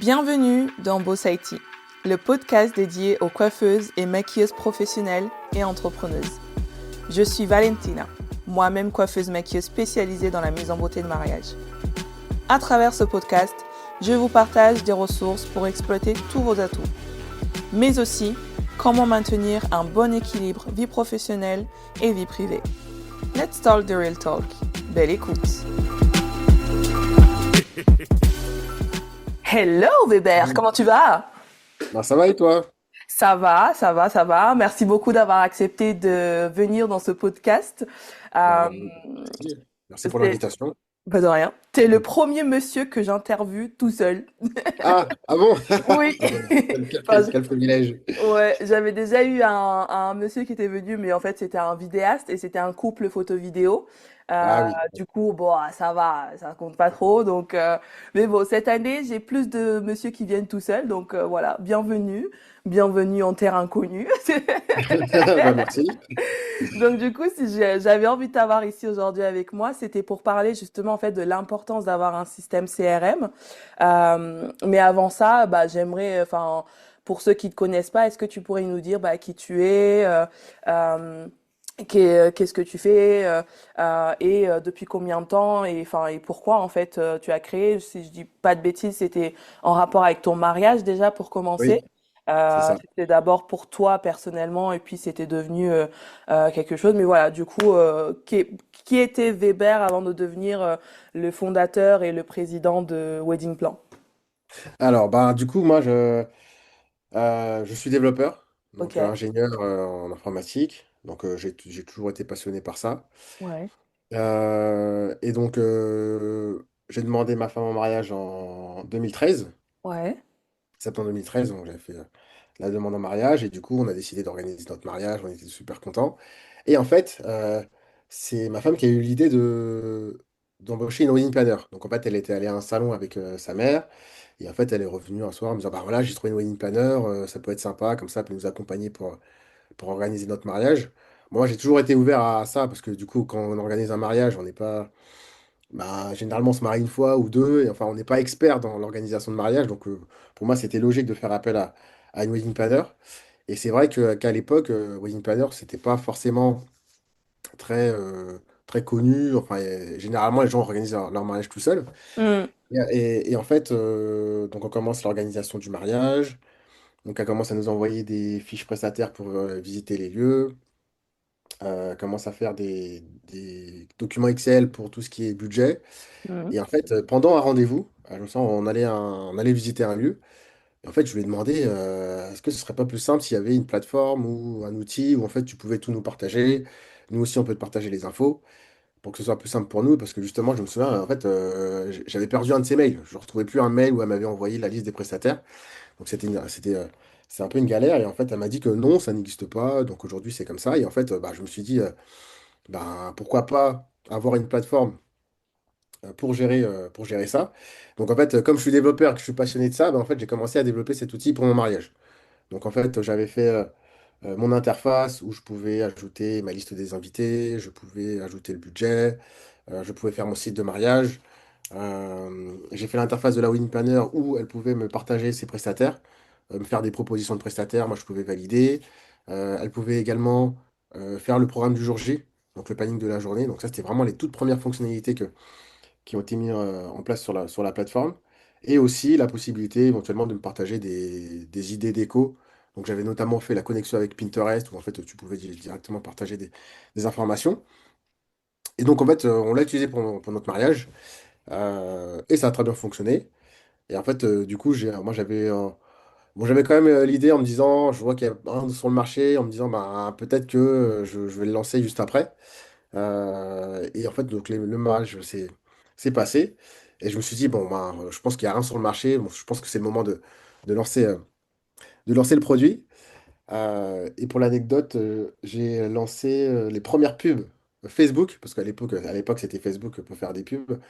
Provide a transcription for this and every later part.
Bienvenue dans Boss IT, le podcast dédié aux coiffeuses et maquilleuses professionnelles et entrepreneuses. Je suis Valentina, moi-même coiffeuse maquilleuse spécialisée dans la mise en beauté de mariage. À travers ce podcast, je vous partage des ressources pour exploiter tous vos atouts, mais aussi comment maintenir un bon équilibre vie professionnelle et vie privée. Let's talk the real talk. Belle écoute. Hello Weber, comment tu vas? Ben, ça va et toi? Ça va. Merci beaucoup d'avoir accepté de venir dans ce podcast. Euh, Ben, merci. Merci pour c'est l'invitation. pas de rien. T'es le premier monsieur que j'interviewe tout seul. Ah bon? Oui. Ah ben, Enfin, quel privilège. ouais, j'avais déjà eu un monsieur qui était venu, mais en fait c'était un vidéaste et c'était un couple photo-vidéo. Ah oui. Du coup, bon, ça va, ça compte pas trop. Donc, mais bon, cette année, j'ai plus de monsieur qui viennent tout seuls. Donc voilà, bienvenue en terre inconnue. Ben, merci. Donc du coup, si j'avais envie de t'avoir ici aujourd'hui avec moi, c'était pour parler justement en fait de l'importance d'avoir un système CRM. Mais avant ça, bah j'aimerais, enfin, pour ceux qui te connaissent pas, est-ce que tu pourrais nous dire bah, qui tu es, euh, qu'est-ce que tu fais et depuis combien de temps et enfin et pourquoi en fait tu as créé, si je dis pas de bêtises, c'était en rapport avec ton mariage déjà pour commencer. Oui, c'est ça. C'était d'abord pour toi personnellement et puis c'était devenu quelque chose. Mais voilà, du coup, qui était Weber avant de devenir le fondateur et le président de Wedding Plan? Alors, ben, du coup, moi, je suis développeur, Ok, donc ingénieur en informatique. Donc, j'ai toujours été passionné par ça. ouais, Et donc, j'ai demandé ma femme en mariage en 2013, ouais, septembre 2013. Donc, j'avais fait la demande en mariage. Et du coup, on a décidé d'organiser notre mariage. On était super contents. Et en fait, c'est ma femme qui a eu l'idée d'embaucher une wedding planner. Donc en fait, elle était allée à un salon avec sa mère. Et en fait, elle est revenue un soir en me disant, bah voilà, j'ai trouvé une wedding planner, ça peut être sympa, comme ça, elle peut nous accompagner pour organiser notre mariage. Moi, j'ai toujours été ouvert à ça, parce que du coup, quand on organise un mariage, on n'est pas... Bah, généralement, on se marie une fois ou deux, et enfin, on n'est pas expert dans l'organisation de mariage. Donc pour moi, c'était logique de faire appel à une wedding planner. Et c'est vrai qu'à l'époque, wedding planner, c'était pas forcément très, très connu. Enfin, généralement, les gens organisent leur mariage tout seuls. hmm, Et en fait, donc on commence l'organisation du mariage. Donc, elle commence à nous envoyer des fiches prestataires pour visiter les lieux. Commence à faire des documents Excel pour tout ce qui est budget. hmm. Et en fait, pendant un rendez-vous, je me sens, on allait visiter un lieu. Et en fait, je lui ai demandé, est-ce que ce serait pas plus simple s'il y avait une plateforme ou un outil où en fait tu pouvais tout nous partager. Nous aussi, on peut te partager les infos pour que ce soit plus simple pour nous. Parce que justement, je me souviens, en fait, j'avais perdu un de ses mails. Je ne retrouvais plus un mail où elle m'avait envoyé la liste des prestataires. Donc c'est un peu une galère. Et en fait, elle m'a dit que non, ça n'existe pas. Donc aujourd'hui, c'est comme ça. Et en fait, bah, je me suis dit, bah, pourquoi pas avoir une plateforme pour gérer ça. Donc en fait, comme je suis développeur et que je suis passionné de ça, bah, en fait, j'ai commencé à développer cet outil pour mon mariage. Donc en fait, j'avais fait mon interface où je pouvais ajouter ma liste des invités, je pouvais ajouter le budget, je pouvais faire mon site de mariage. J'ai fait l'interface de la wedding planner où elle pouvait me partager ses prestataires, me faire des propositions de prestataires, moi je pouvais valider. Elle pouvait également faire le programme du jour J, donc le planning de la journée. Donc ça, c'était vraiment les toutes premières fonctionnalités qui ont été mises en place sur la plateforme. Et aussi la possibilité éventuellement de me partager des idées déco. Donc j'avais notamment fait la connexion avec Pinterest où en fait tu pouvais directement partager des informations. Et donc en fait on l'a utilisé pour notre mariage. Et ça a très bien fonctionné. Et en fait, du coup, moi j'avais bon, j'avais quand même l'idée en me disant, je vois qu'il y a un sur le marché, en me disant, bah, peut-être que je vais le lancer juste après. Et en fait, donc le mariage c'est passé. Et je me suis dit, bon, ben, je pense qu'il y a un sur le marché. Bon, je pense que c'est le moment de lancer, de lancer le produit. Et pour l'anecdote, j'ai lancé les premières pubs Facebook, parce à l'époque, c'était Facebook pour faire des pubs.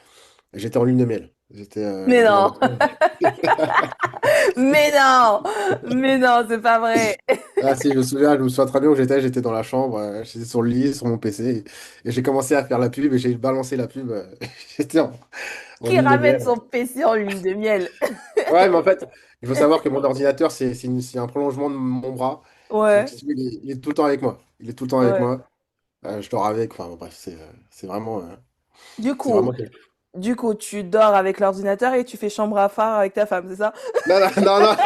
J'étais en lune de miel. Mais J'étais dans non, notre... mais non, mais non, c'est pas vrai. Ah si, je me souviens très bien où j'étais dans la chambre, j'étais sur le lit, sur mon PC, et j'ai commencé à faire la pub, et j'ai balancé la pub, j'étais en Qui lune de ramène miel. son PC en lune de miel? Ouais, mais en fait, il faut savoir que mon ordinateur, c'est un prolongement de mon bras. Donc, Ouais, si tu veux, il est tout le temps avec moi. Il est tout le temps avec ouais. moi. Je dors avec. Enfin, bon, bref, c'est vraiment, Du c'est coup, vraiment. du coup, tu dors avec l'ordinateur et tu fais chambre à part avec ta femme, c'est ça? Non, non, non, non.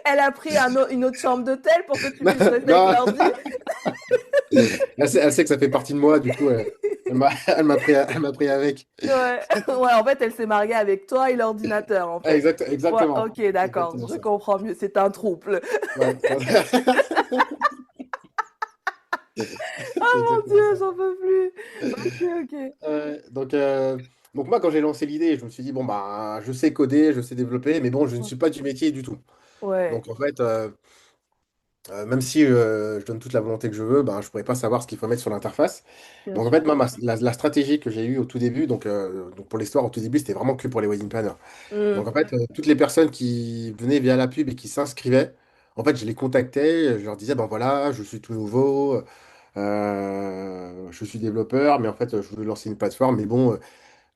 Elle a pris une autre chambre d'hôtel pour que tu Non, puisses rester avec non. l'ordi? Elle sait que ça fait partie de moi, du coup, elle m'a pris avec. Ouais. Ouais, en fait, elle s'est mariée avec toi et l'ordinateur, en fait. Ouais, Exactement. ok, d'accord, Exactement je ça. comprends mieux. C'est un trouble. Ouais, Oh c'est mon exactement Dieu, ça. j'en peux plus. Ok, ok. Donc moi, quand j'ai lancé l'idée, je me suis dit, bon, bah, je sais coder, je sais développer, mais bon, je ne suis pas du métier du tout. Ouais, Donc en fait, même si je donne toute la volonté que je veux, ben, je ne pourrais pas savoir ce qu'il faut mettre sur l'interface. bien Donc en sûr. fait, moi, la stratégie que j'ai eue au tout début, donc pour l'histoire, au tout début, c'était vraiment que pour les wedding planners. Donc Hmm, en fait, toutes les personnes qui venaient via la pub et qui s'inscrivaient, en fait, je les contactais, je leur disais, ben voilà, je suis tout nouveau, je suis développeur, mais en fait, je veux lancer une plateforme, mais bon,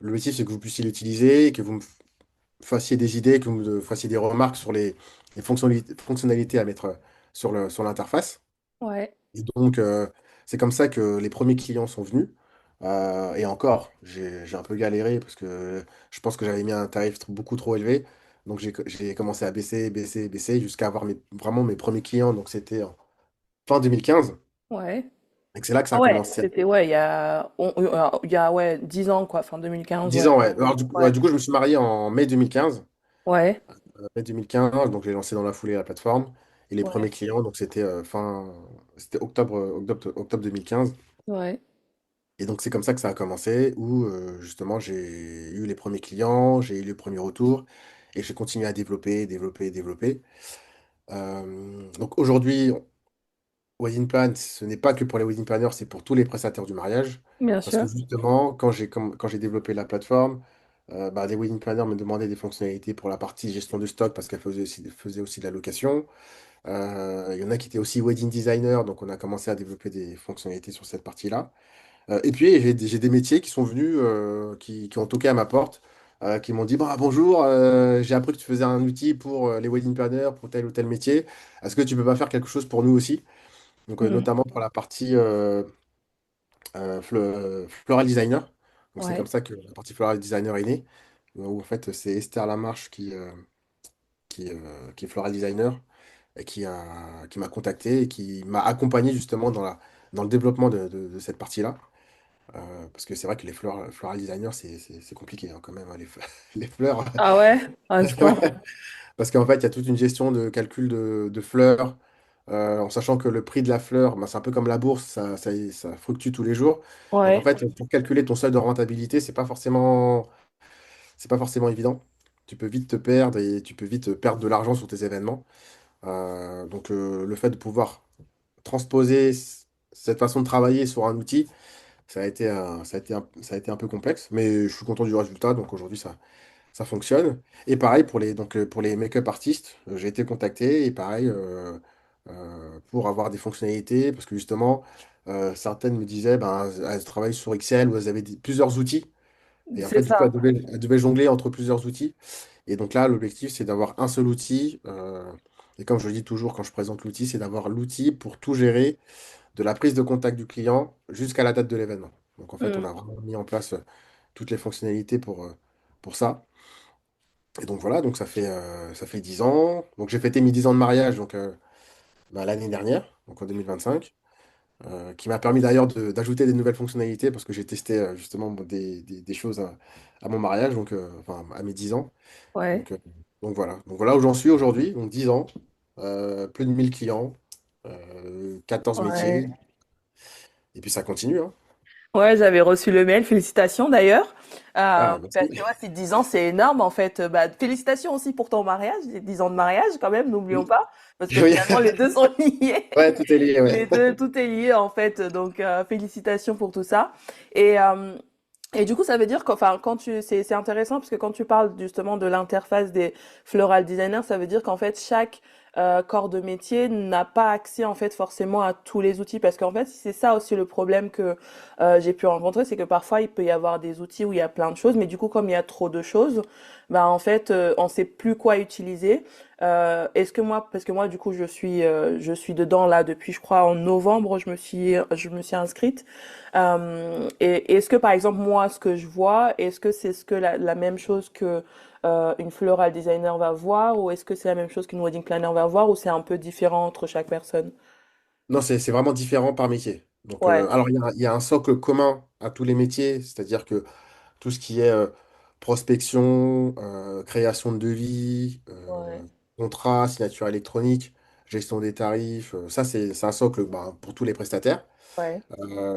l'objectif, c'est que vous puissiez l'utiliser, que vous me fassiez des idées, que vous me fassiez des remarques sur les fonctionnalités à mettre sur l'interface. ouais, Et donc, c'est comme ça que les premiers clients sont venus. Et encore, j'ai un peu galéré parce que je pense que j'avais mis un tarif beaucoup trop élevé. Donc, j'ai commencé à baisser, baisser, baisser jusqu'à avoir vraiment mes premiers clients. Donc, c'était en fin 2015. ouais. Et que c'est là que ça Ah a ouais, commencé. c'était, ouais, il y a, ouais, 10 ans, quoi, fin 2015, 10 ouais. ans, ouais. Alors, Ouais, du coup, je me suis marié en mai 2015. ouais, Mai 2015, donc j'ai lancé dans la foulée la plateforme. Et les premiers ouais, clients, donc c'était octobre 2015. ouais. Et donc c'est comme ça que ça a commencé, où justement j'ai eu les premiers clients, j'ai eu les premiers retours, et j'ai continué à développer, développer, développer. Donc aujourd'hui, Wedding Plan, ce n'est pas que pour les wedding planners, c'est pour tous les prestataires du mariage. Bien Parce que sûr. justement, quand j'ai développé la plateforme, bah, des wedding planners me demandaient des fonctionnalités pour la partie gestion du stock, parce qu'elle faisait aussi de la location. Il y en a qui étaient aussi wedding designer, donc on a commencé à développer des fonctionnalités sur cette partie-là. Et puis, j'ai des métiers qui sont venus, qui ont toqué à ma porte, qui m'ont dit, bah, bonjour, j'ai appris que tu faisais un outil pour les wedding planners, pour tel ou tel métier. Est-ce que tu peux pas faire quelque chose pour nous aussi? Donc, Hmm, notamment pour la partie floral designer. Donc, c'est comme ouais, ça que la partie floral designer est née, où en fait, c'est Esther Lamarche qui est floral designer et qui m'a contacté et qui m'a accompagné justement dans le développement de cette partie-là. Parce que c'est vrai que les floral designers, c'est compliqué hein, quand même, hein, les fleurs. ah ouais, à ce point. Parce qu'en fait, il y a toute une gestion de calcul de fleurs, en sachant que le prix de la fleur, ben, c'est un peu comme la bourse, ça fluctue tous les jours. Donc en Ouais. fait, pour calculer ton seuil de rentabilité, c'est pas forcément évident. Tu peux vite te perdre et tu peux vite perdre de l'argent sur tes événements. Donc le fait de pouvoir transposer cette façon de travailler sur un outil, ça a été un peu complexe, mais je suis content du résultat, donc aujourd'hui ça fonctionne. Et pareil pour les make-up artistes, j'ai été contacté et pareil pour avoir des fonctionnalités, parce que justement, certaines me disaient ben, elles travaillent sur Excel ou elles avaient plusieurs outils, et en C'est fait, du coup, ça. elles devaient jongler entre plusieurs outils. Et donc là, l'objectif, c'est d'avoir un seul outil. Et comme je le dis toujours quand je présente l'outil, c'est d'avoir l'outil pour tout gérer de la prise de contact du client jusqu'à la date de l'événement. Donc en fait, on Hmm. a vraiment mis en place toutes les fonctionnalités pour ça. Et donc voilà, donc ça fait 10 ans. Donc j'ai fêté mes 10 ans de mariage donc, bah, l'année dernière, donc en 2025, qui m'a permis d'ailleurs d'ajouter des nouvelles fonctionnalités parce que j'ai testé justement bon, des choses à mon mariage, donc enfin à mes 10 ans. Ouais, Donc, euh, donc voilà. Donc voilà où j'en suis aujourd'hui, donc 10 ans, plus de 1000 clients, 14 métiers, ouais. et puis ça continue, hein. Ouais, j'avais reçu le mail. Félicitations d'ailleurs. Ah, Parce merci. que ouais, c'est 10 ans, c'est énorme en fait. Bah, félicitations aussi pour ton mariage, les 10 ans de mariage quand même, n'oublions Oui. pas. Parce que Oui. finalement, les deux sont liés. Ouais, tout est lié, ouais. Les deux, tout est lié en fait. Donc, félicitations pour tout ça. Et, euh, et du coup, ça veut dire qu'enfin, c'est intéressant parce que quand tu parles justement de l'interface des floral designers, ça veut dire qu'en fait, chaque corps de métier n'a pas accès en fait forcément à tous les outils parce qu'en fait c'est ça aussi le problème que j'ai pu rencontrer, c'est que parfois il peut y avoir des outils où il y a plein de choses, mais du coup comme il y a trop de choses, bah en fait on sait plus quoi utiliser. Est-ce que moi, parce que moi du coup je suis dedans là depuis je crois en novembre, je me suis inscrite. Et est-ce que par exemple moi ce que je vois, est-ce que c'est ce que la même chose que une floral designer va voir, ou est-ce que c'est la même chose qu'une wedding planner va voir, ou c'est un peu différent entre chaque personne? Non, c'est vraiment différent par métier. Donc, Ouais, alors, il y a un socle commun à tous les métiers, c'est-à-dire que tout ce qui est prospection, création de devis, ouais, contrat, signature électronique, gestion des tarifs, ça, c'est un socle bah, pour tous les prestataires. ouais.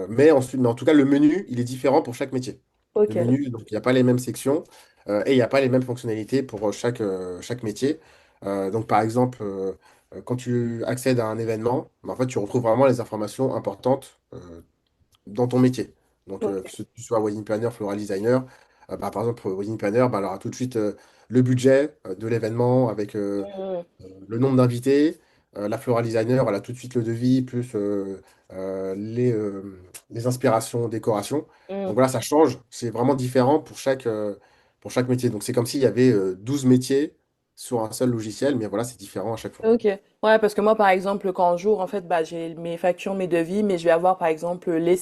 Mais en tout cas, le menu, il est différent pour chaque métier. Le Ok, menu, donc il n'y a pas les mêmes sections et il n'y a pas les mêmes fonctionnalités pour chaque métier. Donc, par exemple, quand tu accèdes à un événement, bah, en fait, tu retrouves vraiment les informations importantes dans ton métier. Donc, ok. que tu sois wedding planner, floral designer, bah, par exemple, wedding planner, bah, elle aura tout de suite le budget de l'événement avec Mhm, le nombre d'invités. La floral designer, elle a tout de suite le devis, plus les inspirations, décorations. mhm. Donc voilà, ça change. C'est vraiment différent pour chaque métier. Donc c'est comme s'il y avait 12 métiers sur un seul logiciel, mais voilà, c'est différent à chaque fois. Ok. Ouais, parce que moi, par exemple, quand j'ouvre, en fait, bah, j'ai mes factures, mes devis, mais je vais avoir, par exemple, Mm.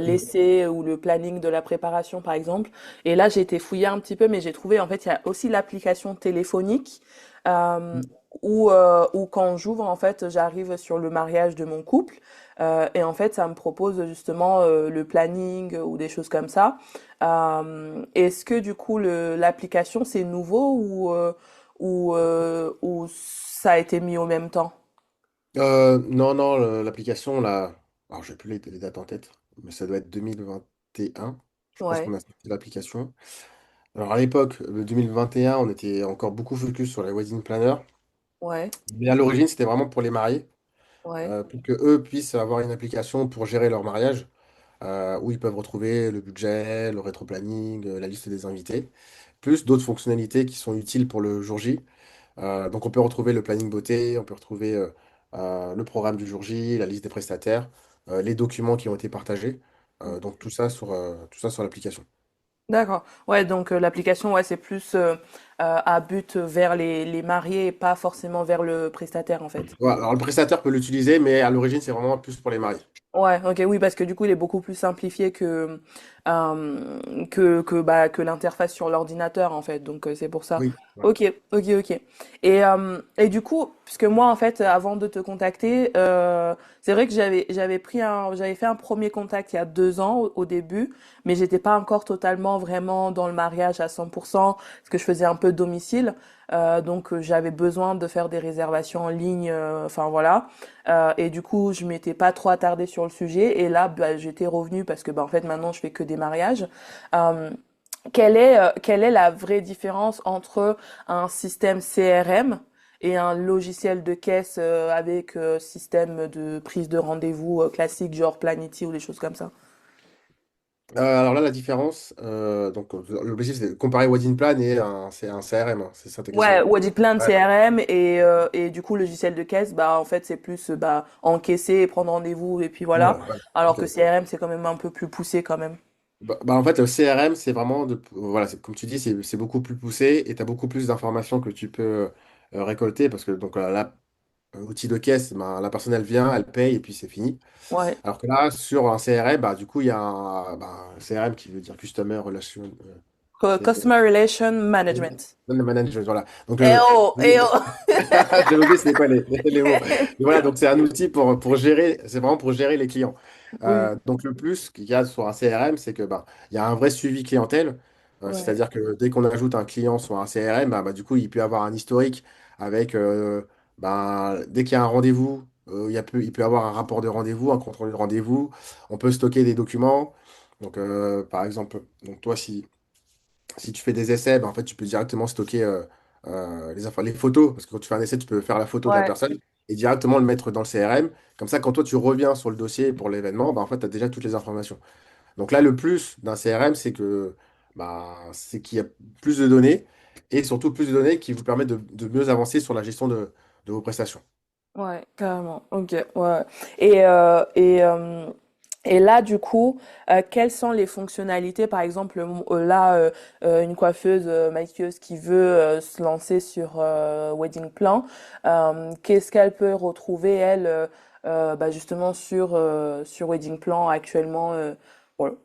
l'essai ou le planning de la préparation, par exemple. Et là, j'ai été fouiller un petit peu, mais j'ai trouvé, en fait, il y a aussi l'application téléphonique, euh, Mm. où quand j'ouvre, en fait, j'arrive sur le mariage de mon couple, et en fait, ça me propose justement le planning ou des choses comme ça. Est-ce que, du coup, l'application, c'est nouveau ou ça a été mis au même temps? Non, non, l'application, là, alors j'ai plus les dates en tête, mais ça doit être 2021. Je pense Ouais, qu'on a sorti l'application. Alors à l'époque, le 2021, on était encore beaucoup focus sur les wedding planners. ouais, Mais à l'origine, c'était vraiment pour les mariés, ouais. pour que eux puissent avoir une application pour gérer leur mariage, où ils peuvent retrouver le budget, le rétro-planning, la liste des invités, plus d'autres fonctionnalités qui sont utiles pour le jour J. Donc on peut retrouver le planning beauté, on peut retrouver le programme du jour J, la liste des prestataires, les documents qui ont été partagés. Donc tout ça sur l'application. D'accord. Ouais, donc l'application, ouais, c'est plus à but vers les mariés et pas forcément vers le prestataire, en fait. Voilà, alors le prestataire peut l'utiliser, mais à l'origine, c'est vraiment plus pour les mariés. Ouais, ok, oui, parce que du coup, il est beaucoup plus simplifié que l'interface sur l'ordinateur, en fait. Donc, c'est pour ça. Oui. Ouais. Ok, ok, ok. Et du coup, puisque moi, en fait, avant de te contacter, c'est vrai que j'avais fait un premier contact il y a 2 ans au début, mais j'étais pas encore totalement vraiment dans le mariage à 100%, parce que je faisais un peu domicile. Donc, j'avais besoin de faire des réservations en ligne, enfin voilà. Et du coup, je m'étais pas trop attardée sur le sujet. Et là, bah, j'étais revenue parce que, bah, en fait, maintenant, je fais que des mariages. Euh, quelle est la vraie différence entre un système CRM et un logiciel de caisse avec système de prise de rendez-vous classique, genre Planity ou des choses comme ça? Alors là, la différence, l'objectif, c'est de comparer Wedding Plan et c'est un CRM, hein, c'est ça ta Ouais, question. ou dit plein de Ouais. CRM et du coup, logiciel de caisse, bah, en fait, c'est plus bah, encaisser et prendre rendez-vous et puis voilà. Voilà, ouais. Alors Ok. que CRM, c'est quand même un peu plus poussé quand même. En fait, le CRM, c'est vraiment, voilà, comme tu dis, c'est beaucoup plus poussé et tu as beaucoup plus d'informations que tu peux récolter parce que donc, là, outil de caisse, ben, la personne, elle vient, elle paye et puis c'est fini. Ouais. Alors que là, sur un CRM, bah, du coup, il y a un CRM qui veut dire Customer Relation. C'est Customer Relation Management. le management, voilà. Donc, Eh oh, eh oh. j'avais oublié c'était quoi les mots. Mais voilà, donc c'est un outil pour gérer, c'est vraiment pour gérer les clients. Oui, Donc le plus qu'il y a sur un CRM, c'est que ben, il y a un vrai suivi clientèle. ouais, C'est-à-dire que dès qu'on ajoute un client sur un CRM, du coup, il peut avoir un historique avec dès qu'il y a un rendez-vous, il peut avoir un rapport de rendez-vous, un contrôle de rendez-vous. On peut stocker des documents. Donc, par exemple, donc toi, si tu fais des essais, ben, en fait, tu peux directement stocker les photos, parce que quand tu fais un essai, tu peux faire la photo de la ouais. personne et directement le mettre dans le CRM. Comme ça, quand toi, tu reviens sur le dossier pour l'événement, ben, en fait, tu as déjà toutes les informations. Donc là, le plus d'un CRM, c'est qu'il y a plus de données et surtout plus de données qui vous permettent de mieux avancer sur la gestion de vos prestations. Ouais, carrément. Ok, ouais. Et, euh, et, euh, et là, du coup, quelles sont les fonctionnalités, par exemple, une coiffeuse, maquilleuse qui veut se lancer sur Wedding Plan, qu'est-ce qu'elle peut retrouver, elle, bah, justement, sur Wedding Plan actuellement voilà.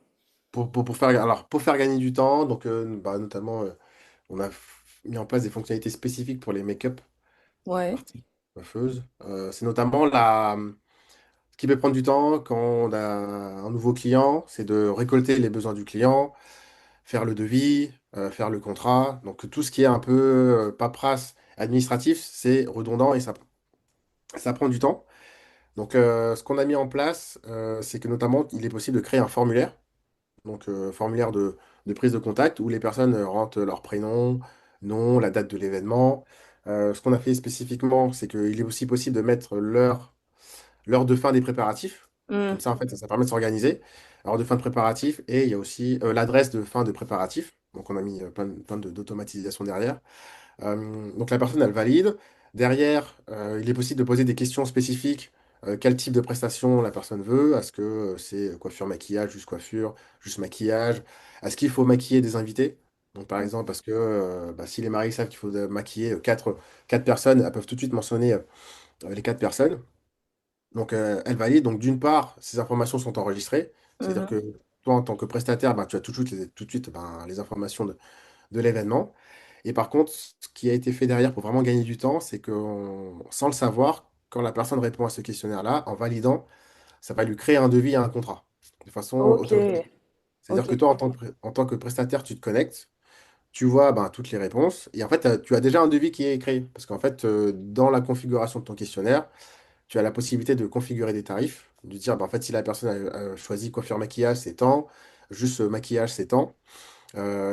Pour faire gagner du temps, donc bah, notamment, on a mis en place des fonctionnalités spécifiques pour les make-up Ouais. artistes, coiffeuses. C'est notamment ce qui peut prendre du temps quand on a un nouveau client, c'est de récolter les besoins du client, faire le devis, faire le contrat. Donc tout ce qui est un peu paperasse administratif, c'est redondant et ça prend du temps. Donc ce qu'on a mis en place, c'est que notamment, il est possible de créer un formulaire, donc formulaire de prise de contact, où les personnes rentrent leur prénom, nom, la date de l'événement. Ce qu'on a fait spécifiquement, c'est qu'il est aussi possible de mettre l'heure de fin des préparatifs. Hmm. Comme ça, en fait, ça permet de s'organiser. L'heure de fin de préparatifs et il y a aussi l'adresse de fin de préparatifs. Donc, on a mis d'automatisation derrière. Donc, la personne, elle valide. Derrière, il est possible de poser des questions spécifiques. Quel type de prestation la personne veut? Est-ce que c'est coiffure, maquillage, juste coiffure, juste maquillage? Est-ce qu'il faut maquiller des invités? Donc, par exemple, parce que bah, si les maris savent qu'il faut maquiller quatre personnes, elles peuvent tout de suite mentionner les quatre personnes. Donc, elle valide. Donc, d'une part, ces informations sont enregistrées. C'est-à-dire Mhm. que toi, en tant que prestataire, ben, tu as tout de suite les informations de l'événement. Et par contre, ce qui a été fait derrière pour vraiment gagner du temps, c'est que sans le savoir, quand la personne répond à ce questionnaire-là, en validant, ça va lui créer un devis et un contrat de façon Ok, automatique. C'est-à-dire ok. que toi, en tant que prestataire, tu te connectes, tu vois ben, toutes les réponses, et en fait, tu as déjà un devis qui est créé. Parce qu'en fait, dans la configuration de ton questionnaire, tu as la possibilité de configurer des tarifs, de dire, bah, en fait, si la personne a choisi coiffure maquillage, c'est tant, juste maquillage, c'est tant.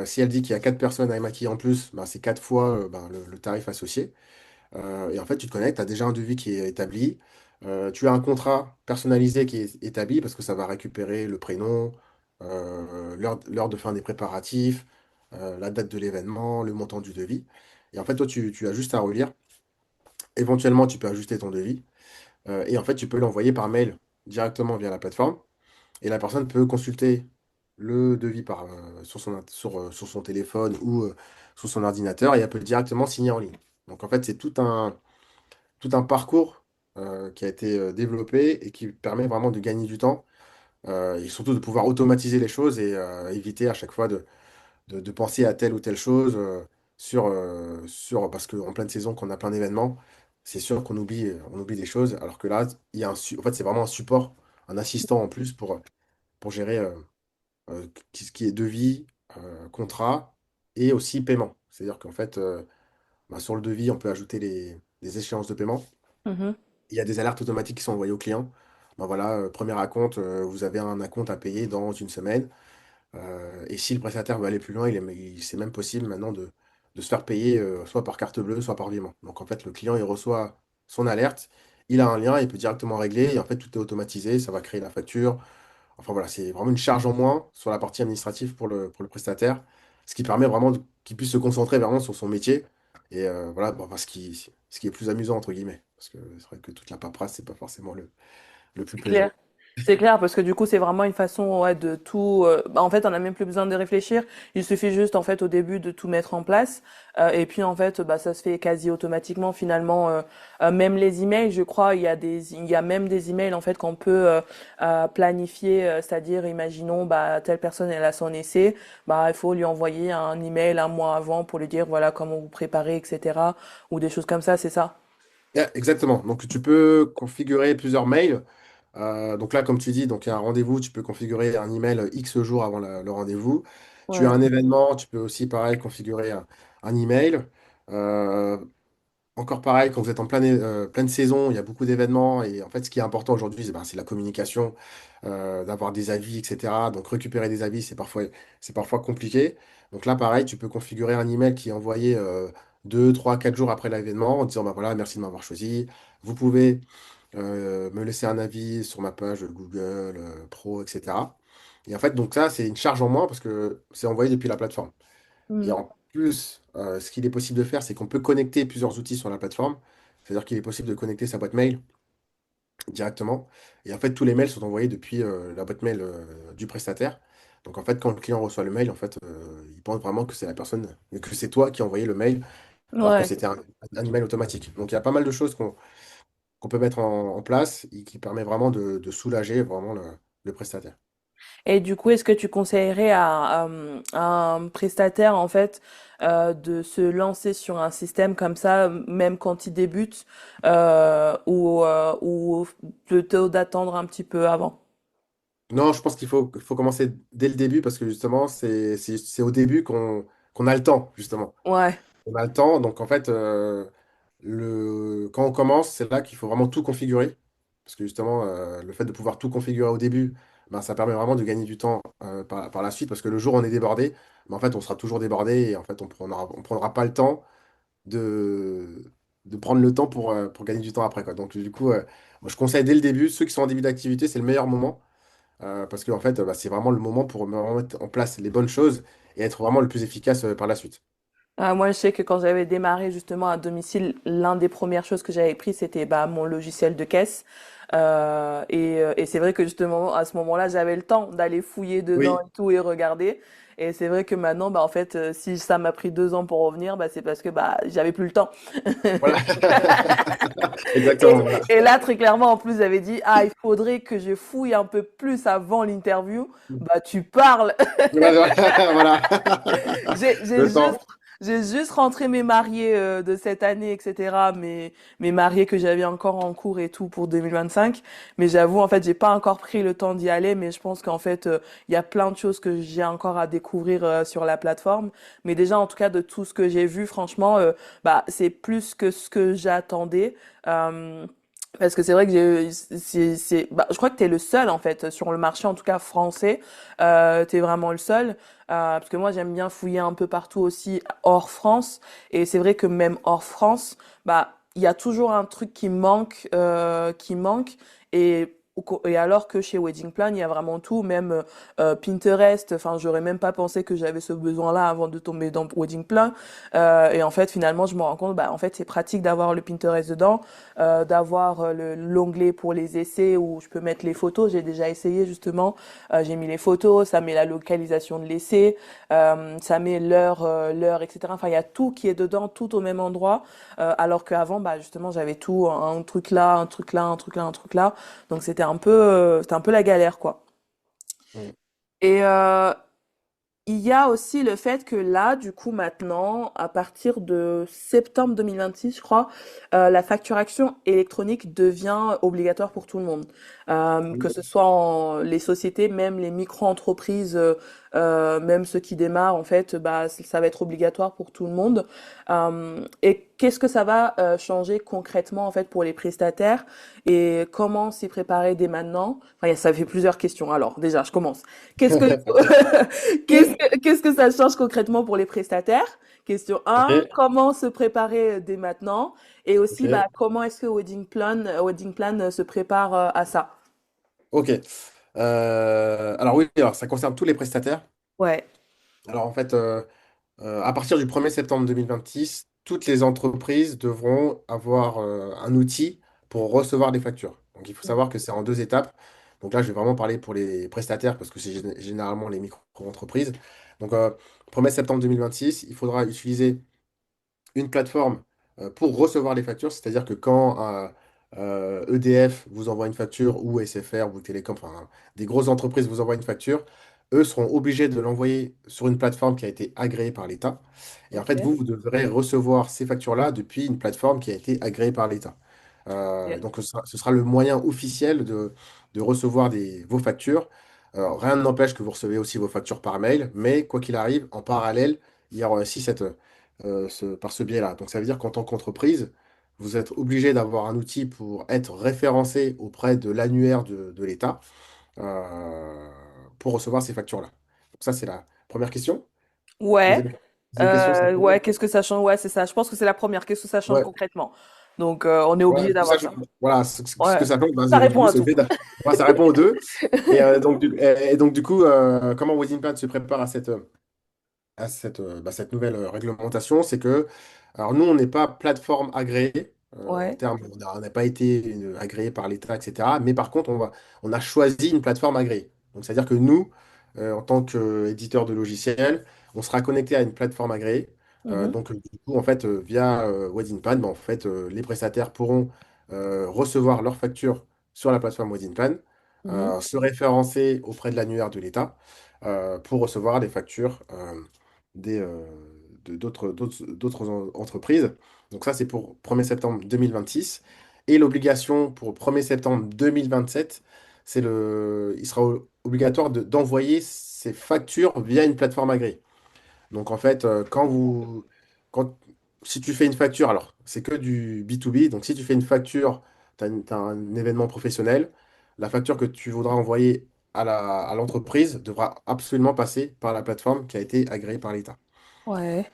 Si elle dit qu'il y a quatre personnes à maquiller en plus, bah, c'est quatre fois bah, le tarif associé. Et en fait, tu te connectes, tu as déjà un devis qui est établi. Tu as un contrat personnalisé qui est établi parce que ça va récupérer le prénom, l'heure de fin des préparatifs, la date de l'événement, le montant du devis. Et en fait, toi, tu as juste à relire. Éventuellement, tu peux ajuster ton devis. Et en fait, tu peux l'envoyer par mail directement via la plateforme. Et la personne peut consulter le devis sur son téléphone ou sur son ordinateur et elle peut directement signer en ligne. Donc en fait, c'est tout un parcours qui a été développé et qui permet vraiment de gagner du temps et surtout de pouvoir automatiser les choses et éviter à chaque fois de penser à telle ou telle chose parce qu'en pleine saison, quand on a plein d'événements, c'est sûr on oublie des choses. Alors que là, en fait, c'est vraiment un support, un assistant en plus pour gérer ce qui est devis, contrat et aussi paiement. C'est-à-dire qu'en fait, bah, sur le devis, on peut ajouter les échéances de paiement. Mhm. Il y a des alertes automatiques qui sont envoyées au client. Ben voilà, premier acompte, vous avez un acompte à payer dans une semaine. Et si le prestataire veut aller plus loin, c'est même possible maintenant de se faire payer soit par carte bleue, soit par virement. Donc en fait, le client, il reçoit son alerte, il a un lien, il peut directement régler, et en fait, tout est automatisé, ça va créer la facture. Enfin voilà, c'est vraiment une charge en moins sur la partie administrative pour le prestataire, ce qui permet vraiment qu'il puisse se concentrer vraiment sur son métier. Et voilà, bon, enfin, ce qui est plus amusant, entre guillemets. Parce que c'est vrai que toute la paperasse, c'est pas forcément le plus C'est plaisant. clair. C'est clair parce que du coup c'est vraiment une façon ouais, de tout. Bah, en fait on n'a même plus besoin de réfléchir. Il suffit juste en fait au début de tout mettre en place et puis en fait bah ça se fait quasi automatiquement finalement. Même les emails, je crois il y a même des emails en fait qu'on peut planifier. C'est-à-dire imaginons bah telle personne elle a son essai, bah il faut lui envoyer un email un mois avant pour lui dire voilà comment vous préparez etc. ou des choses comme ça c'est ça. Yeah, exactement. Donc tu peux configurer plusieurs mails. Donc là, comme tu dis, donc il y a un rendez-vous, tu peux configurer un email X jours avant le rendez-vous. Tu as Ouais. un événement, tu peux aussi pareil configurer un email. Euh, Encore pareil, quand vous êtes en pleine saison, il y a beaucoup d'événements et en fait, ce qui est important aujourd'hui, c'est la communication, d'avoir des avis, etc. Donc, récupérer des avis, c'est parfois compliqué. Donc là, pareil, tu peux configurer un email qui est envoyé 2, 3, 4 jours après l'événement en disant, bah voilà, merci de m'avoir choisi. Vous pouvez me laisser un avis sur ma page Google Pro, etc. Et en fait, donc ça, c'est une charge en moins parce que c'est envoyé depuis la plateforme. Et Mm. en plus, ce qu'il est possible de faire, c'est qu'on peut connecter plusieurs outils sur la plateforme. C'est-à-dire qu'il est possible de connecter sa boîte mail directement. Et en fait, tous les mails sont envoyés depuis la boîte mail du prestataire. Donc en fait, quand le client reçoit le mail, en fait, il pense vraiment que c'est la personne, que c'est toi qui as envoyé le mail, alors que Ouais. c'était un email automatique. Donc il y a pas mal de choses qu'on peut mettre en place et qui permet vraiment de soulager vraiment le prestataire. Et du coup, est-ce que tu conseillerais à un prestataire, en fait, de se lancer sur un système comme ça, même quand il débute, ou plutôt d'attendre un petit peu avant? Non, je pense qu'il faut commencer dès le début parce que justement, c'est au début qu'on a le temps, justement. Ouais. On a le temps, donc en fait, quand on commence, c'est là qu'il faut vraiment tout configurer. Parce que justement, le fait de pouvoir tout configurer au début, ben, ça permet vraiment de gagner du temps par la suite. Parce que le jour où on est débordé, ben, en fait, on sera toujours débordé et en fait, on prendra pas le temps de prendre le temps pour gagner du temps après, quoi. Donc, du coup, moi, je conseille dès le début, ceux qui sont en début d'activité, c'est le meilleur moment. Parce que en fait, bah, c'est vraiment le moment pour vraiment mettre en place les bonnes choses et être vraiment le plus efficace par la suite. Moi, je sais que quand j'avais démarré justement à domicile, l'un des premières choses que j'avais pris, c'était bah, mon logiciel de caisse. Et c'est vrai que justement, à ce moment-là, j'avais le temps d'aller fouiller dedans Oui, et tout et regarder. Et c'est vrai que maintenant, bah, en fait, si ça m'a pris 2 ans pour revenir, bah, c'est parce que bah, j'avais plus le temps. voilà. Et, Exactement, voilà. et là, très clairement, en plus, j'avais dit, ah, il faudrait que je fouille un peu plus avant l'interview. Bah, tu parles. Voilà. Voilà. J'ai j'ai Le juste temps. j'ai juste rentré mes mariés de cette année, etc. Mes mariés que j'avais encore en cours et tout pour 2025. Mais j'avoue, en fait, j'ai pas encore pris le temps d'y aller. Mais je pense qu'en fait, il y a plein de choses que j'ai encore à découvrir sur la plateforme. Mais déjà, en tout cas, de tout ce que j'ai vu, franchement, bah, c'est plus que ce que j'attendais. Euh, Parce que c'est vrai que bah, je crois que t'es le seul en fait sur le marché en tout cas français. T'es vraiment le seul. Parce que moi j'aime bien fouiller un peu partout aussi hors France. Et c'est vrai que même hors France, bah il y a toujours un truc qui manque. Et alors que chez Wedding Plan, il y a vraiment tout, même Pinterest. Enfin, j'aurais même pas pensé que j'avais ce besoin-là avant de tomber dans Wedding Plan. Et en fait, finalement, je me rends compte, bah en fait, c'est pratique d'avoir le Pinterest dedans, d'avoir l'onglet pour les essais où je peux mettre les photos. J'ai déjà essayé justement. J'ai mis les photos, ça met la localisation de l'essai, ça met l'heure, etc. Enfin, il y a tout qui est dedans, tout au même endroit. Alors qu'avant, bah justement, j'avais tout, un truc là, un truc là, un truc là, un truc là. Donc c'était un peu la galère, quoi. Mm. Et il y a aussi le fait que là, du coup, maintenant, à partir de septembre 2026, je crois, la facturation électronique devient obligatoire pour tout le monde. Que ce soit les sociétés, même les micro-entreprises, même ceux qui démarrent, en fait, bah, ça va être obligatoire pour tout le monde. Et qu'est-ce que ça va changer concrètement, en fait, pour les prestataires et comment s'y préparer dès maintenant? Enfin, ça fait plusieurs questions. Alors, déjà, je commence. Qu'est-ce que qu'est-ce que ça change concrètement pour les prestataires? Question Ok, 1, comment se préparer dès maintenant? Et aussi, bah, ok, comment est-ce que Wedding Plan se prépare à ça? ok. Alors oui, alors ça concerne tous les prestataires. Ouais, Alors en fait, à partir du 1er septembre 2026, toutes les entreprises devront avoir un outil pour recevoir des factures. Donc il faut savoir que c'est en deux étapes. Donc là, je vais vraiment parler pour les prestataires parce que c'est généralement les micro-entreprises. Donc 1er septembre 2026, il faudra utiliser une plateforme pour recevoir les factures, c'est-à-dire que quand EDF vous envoie une facture ou SFR ou Télécom, enfin des grosses entreprises vous envoient une facture, eux seront obligés de l'envoyer sur une plateforme qui a été agréée par l'État. Et en fait, ok. vous devrez recevoir ces factures-là depuis une plateforme qui a été agréée par l'État. Ok. Donc ce sera le moyen officiel de recevoir vos factures. Rien ne n'empêche que vous recevez aussi vos factures par mail, mais quoi qu'il arrive, en parallèle, il y aura aussi par ce biais-là. Donc ça veut dire qu'en tant qu'entreprise, vous êtes obligé d'avoir un outil pour être référencé auprès de l'annuaire de l'État euh, pour recevoir ces factures-là. Donc ça, c'est la première question. Ouais, Deuxième question, c'était... ouais, qu'est-ce que ça change? Ouais, c'est ça. Je pense que c'est la première. Qu'est-ce que ça change Ouais, concrètement? Donc, on est ouais, obligé tout ça, d'avoir ça. voilà, ce que Ouais, ça change, ben, ça du répond coup, à c'est le tout. fait voilà, ça répond aux deux. Et donc, du coup, comment Wedding Plan se prépare à cette nouvelle réglementation, c'est que, alors nous, on n'est pas plateforme agréée, En Ouais. termes, on n'a pas été agréé par l'État, etc. Mais par contre, on a choisi une plateforme agréée. Donc, c'est-à-dire que nous, en tant qu'éditeur de logiciels, on sera connecté à une plateforme agréée. Mhm. Donc, du coup, en fait, via WeddingPlan, ben, en fait, les prestataires pourront recevoir leurs factures sur la plateforme WeddingPlan, Mhm. se référencer auprès de l'annuaire de l'État pour recevoir les factures des, d'autres entreprises. Donc ça, c'est pour 1er septembre 2026. Et l'obligation pour 1er septembre 2027, il sera obligatoire d'envoyer ces factures via une plateforme agréée. Donc en fait, quand, si tu fais une facture, alors c'est que du B2B, donc si tu fais une facture, tu as un événement professionnel, la facture que tu voudras envoyer à l'entreprise devra absolument passer par la plateforme qui a été agréée par l'État. Ouais.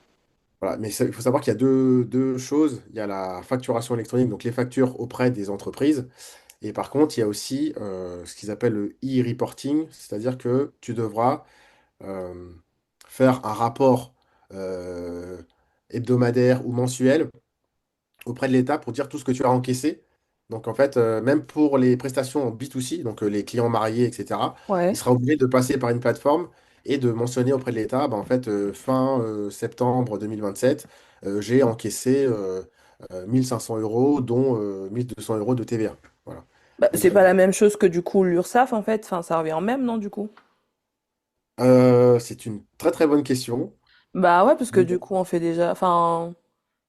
Voilà, mais il faut savoir qu'il y a deux choses. Il y a la facturation électronique, donc les factures auprès des entreprises. Et par contre, il y a aussi ce qu'ils appellent le e-reporting, c'est-à-dire que tu devras euh, faire un rapport euh, hebdomadaire ou mensuel auprès de l'État pour dire tout ce que tu as encaissé. Donc en fait, même pour les prestations en B2C, donc les clients mariés, etc., il Ouais. sera obligé de passer par une plateforme et de mentionner auprès de l'État, bah, en fait, fin septembre 2027, j'ai encaissé 1500 euros, dont 1200 euros de TVA. Voilà. Bah, Donc c'est pas la même chose que du coup l'URSSAF en fait. Enfin, ça revient en même, non, du coup? c'est une très très bonne question. Bah ouais, parce que Mais, du coup, on fait déjà. Enfin,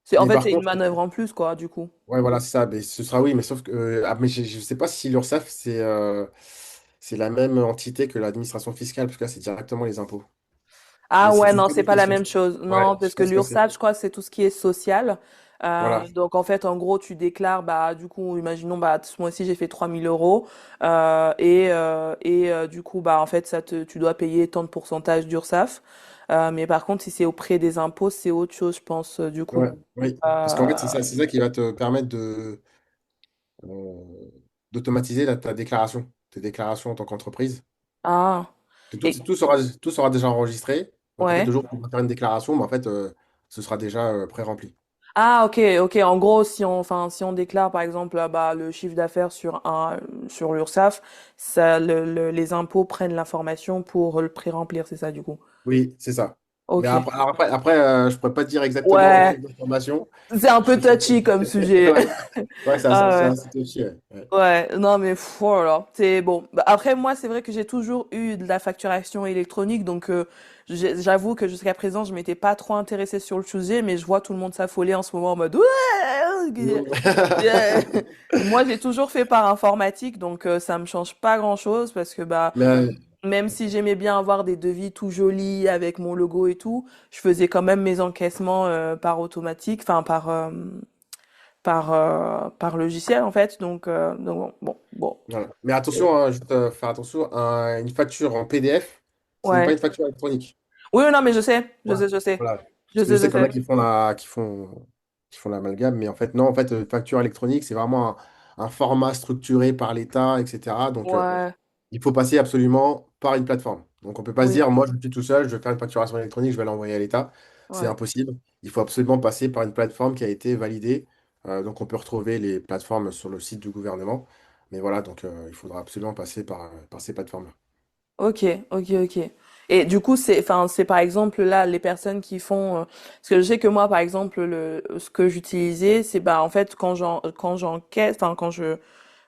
c'est en mais fait par c'est une contre, manœuvre en plus, quoi, du coup. ouais, voilà, c'est ça. Mais ce sera oui, mais sauf que mais je ne sais pas si l'URSSAF, c'est la même entité que l'administration fiscale, parce que là, c'est directement les impôts. Mais Ah c'est ouais, une non, très c'est bonne pas la question. même chose. Ouais, Non, je parce que pense que c'est. l'URSSAF, je crois que c'est tout ce qui est social. Voilà. Donc en fait, en gros, tu déclares, bah du coup, imaginons, bah ce mois-ci j'ai fait 3 000 euros, du coup, bah en fait, tu dois payer tant de pourcentage d'URSSAF. Mais par contre, si c'est auprès des impôts, c'est autre chose, je pense, du coup. Ouais, oui. Parce qu'en fait, Euh, c'est ça qui va te permettre euh, d'automatiser ta déclaration, tes déclarations en tant qu'entreprise. ah. Que Tout, Et tout sera déjà enregistré. Donc, en fait, ouais. le jour où tu vas faire une déclaration, bah, en fait, ce sera déjà pré-rempli. Ah, ok, ok. En gros, si on déclare par exemple bah, le chiffre d'affaires sur l'URSSAF, les impôts prennent l'information pour le pré-remplir, c'est ça du coup. Oui, c'est ça. Mais Ok. je pourrais pas te dire exactement Ouais, quelle information. c'est un peu Je sais touchy comme sujet. Ouais, ouais, Ah c'est ouais. un site aussi. Ouais. Ouais. Ouais, non mais pff, oh là là, c'est bon. Bah, après moi, c'est vrai que j'ai toujours eu de la facturation électronique, donc j'avoue que jusqu'à présent, je m'étais pas trop intéressée sur le sujet, mais je vois tout le monde s'affoler en ce moment en mode ouais. Yeah. Moi, j'ai toujours fait par informatique, donc ça me change pas grand-chose parce que bah Mais même si j'aimais bien avoir des devis tout jolis avec mon logo et tout, je faisais quand même mes encaissements par automatique, enfin par logiciel en fait. Donc bon. voilà. Mais attention, hein, juste faire attention, une facture en PDF, ce n'est pas Ouais. une facture électronique. Oui, non, mais je sais, je Ouais. sais, je sais, Voilà. je Parce que je sais, je sais qu'il y en a sais. qui font l'amalgame, mais en fait, non, en fait, facture électronique, c'est vraiment un format structuré par l'État, etc. Donc, Ouais, il faut passer absolument par une plateforme. Donc, on ne peut pas se oui, dire, moi, je suis tout seul, je vais faire une facturation électronique, je vais l'envoyer à l'État. C'est ouais. impossible. Il faut absolument passer par une plateforme qui a été validée. Donc, on peut retrouver les plateformes sur le site du gouvernement. Mais voilà, donc, il faudra absolument passer par ces plateformes-là. Ok, ok, ok. Et du coup, c'est par exemple là les personnes qui font, parce que je sais que moi, par exemple, ce que j'utilisais, c'est bah en fait quand j'enquête, enfin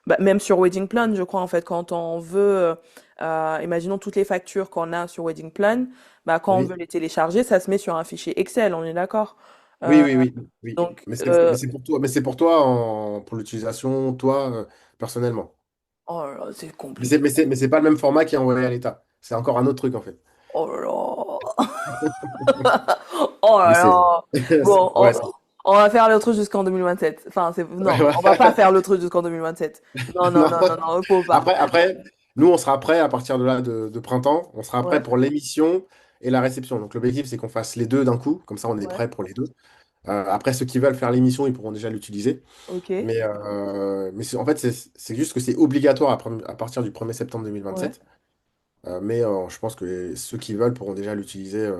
bah, même sur Wedding Plan, je crois en fait, quand on veut, imaginons toutes les factures qu'on a sur Wedding Plan, bah quand on veut Oui, les télécharger, ça se met sur un fichier Excel, on est d'accord. oui, Euh, oui, oui, oui. donc, Mais c'est pour toi, pour l'utilisation, toi, personnellement. oh là là, c'est Mais compliqué. mais c'est pas le même format qui est envoyé à l'État. C'est encore un autre truc, en fait. Oh là là. Oh Mais là là. Bon, ouais, on va faire le truc jusqu'en 2027. Enfin, ouais, non, on va pas ouais. faire le truc jusqu'en 2027. Non, non, Non. non, non, non, faut pas. Après, nous, on sera prêt à partir de là, de printemps. On sera prêt Ouais, pour l'émission et la réception. Donc, l'objectif, c'est qu'on fasse les deux d'un coup. Comme ça, on est ouais, prêt pour les deux. Après, ceux qui veulent faire l'émission, ils pourront déjà l'utiliser. ok, Mais en fait, c'est juste que c'est obligatoire à partir du 1er septembre ouais, 2027. Mais je pense que ceux qui veulent pourront déjà l'utiliser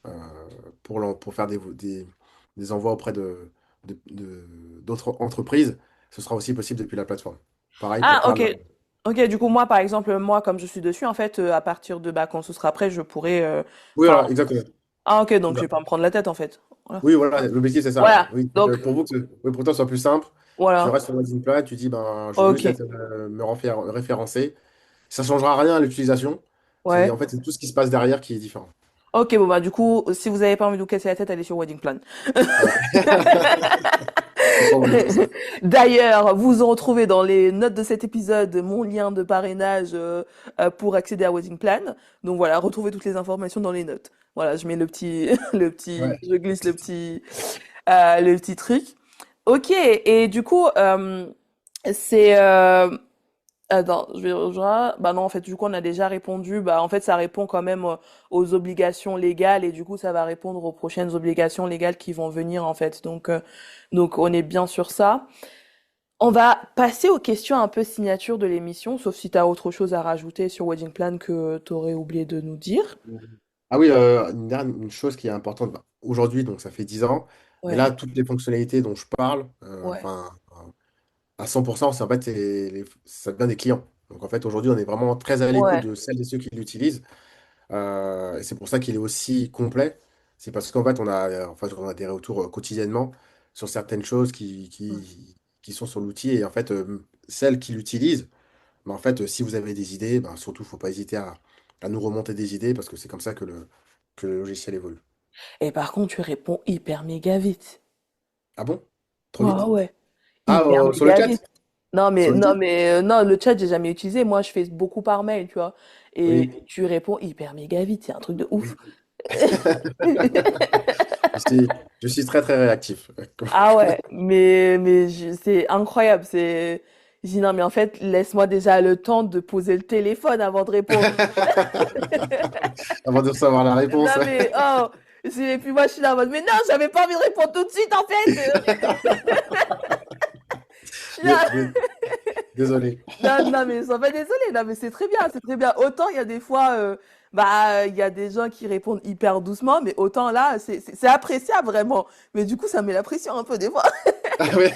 euh, pour faire des envois auprès d'autres entreprises, ce sera aussi possible depuis la plateforme. Pareil pour Ah, plein ok. de... Ok, du coup, moi, par exemple, moi, comme je suis dessus, en fait, à partir de bah, quand ce sera prêt, je pourrai. Oui, Enfin, voilà, exactement. ah, ok, donc C'est je ça. vais pas me prendre la tête, en fait. Voilà. Oui, voilà, l'objectif, c'est ça. Voilà. Oui, Donc, pour vous, oui, pour toi, ce soit plus simple. Tu voilà. restes sur Wedding Plan, tu dis, ben, je veux juste Ok. être, me référencer. Ça ne changera rien à l'utilisation. C'est, Ouais. en fait, c'est tout ce qui se passe derrière qui est différent. Ok, bon, bah, du coup, si vous avez pas envie de vous casser la tête, allez sur Wedding Plan. Ouais. C'est pas obligé de faire ça. D'ailleurs, vous en retrouvez dans les notes de cet épisode mon lien de parrainage pour accéder à Wedding Plan. Donc voilà, retrouvez toutes les informations dans les notes. Voilà, je mets le petit, Ouais. je glisse le petit truc. Ok, et du coup, c'est, attends, bah non, en fait, du coup, on a déjà répondu. Bah, en fait, ça répond quand même aux obligations légales et du coup, ça va répondre aux prochaines obligations légales qui vont venir, en fait. Donc, on est bien sur ça. On va passer aux questions un peu signature de l'émission, sauf si tu as autre chose à rajouter sur Wedding Plan que tu aurais oublié de nous dire. Ah oui, une chose qui est importante, bah, aujourd'hui, donc ça fait 10 ans, mais Ouais, là, toutes les fonctionnalités dont je parle, ouais, enfin, à 100%, c'est en fait, ça devient des clients. Donc en fait, aujourd'hui, on est vraiment très à l'écoute ouais. de celles et ceux qui l'utilisent. Et c'est pour ça qu'il est aussi complet. C'est parce qu'en fait, on a des retours quotidiennement sur certaines choses qui sont sur l'outil. Et en fait, celles qui l'utilisent, bah, en fait, si vous avez des idées, bah, surtout, il ne faut pas hésiter à nous remonter des idées parce que c'est comme ça que le logiciel évolue. Et par contre, tu réponds hyper méga vite. Ah bon? Trop Ah vite? ouais, Ah, hyper sur le méga chat? vite. Non mais Sur le chat? non mais non, le chat j'ai jamais utilisé. Moi, je fais beaucoup par mail, tu vois. Et Oui, tu réponds hyper méga vite. C'est un truc de ouf. oui. Je suis très, très réactif. Ah ouais, c'est incroyable. Je dis non mais en fait, laisse-moi déjà le temps de poser le téléphone avant de répondre. Avant de recevoir la réponse. Non mais oh, et puis moi je suis là en mode mais non, j'avais pas envie de répondre tout de suite en fait. Je suis Dé- là. dé- Désolé. Non, non, mais sois pas désolé, non, mais c'est très bien, c'est très bien. Autant il y a des fois, bah, il y a des gens qui répondent hyper doucement, mais autant là, c'est appréciable vraiment. Mais du coup, ça met la pression un peu des fois. Ah ouais.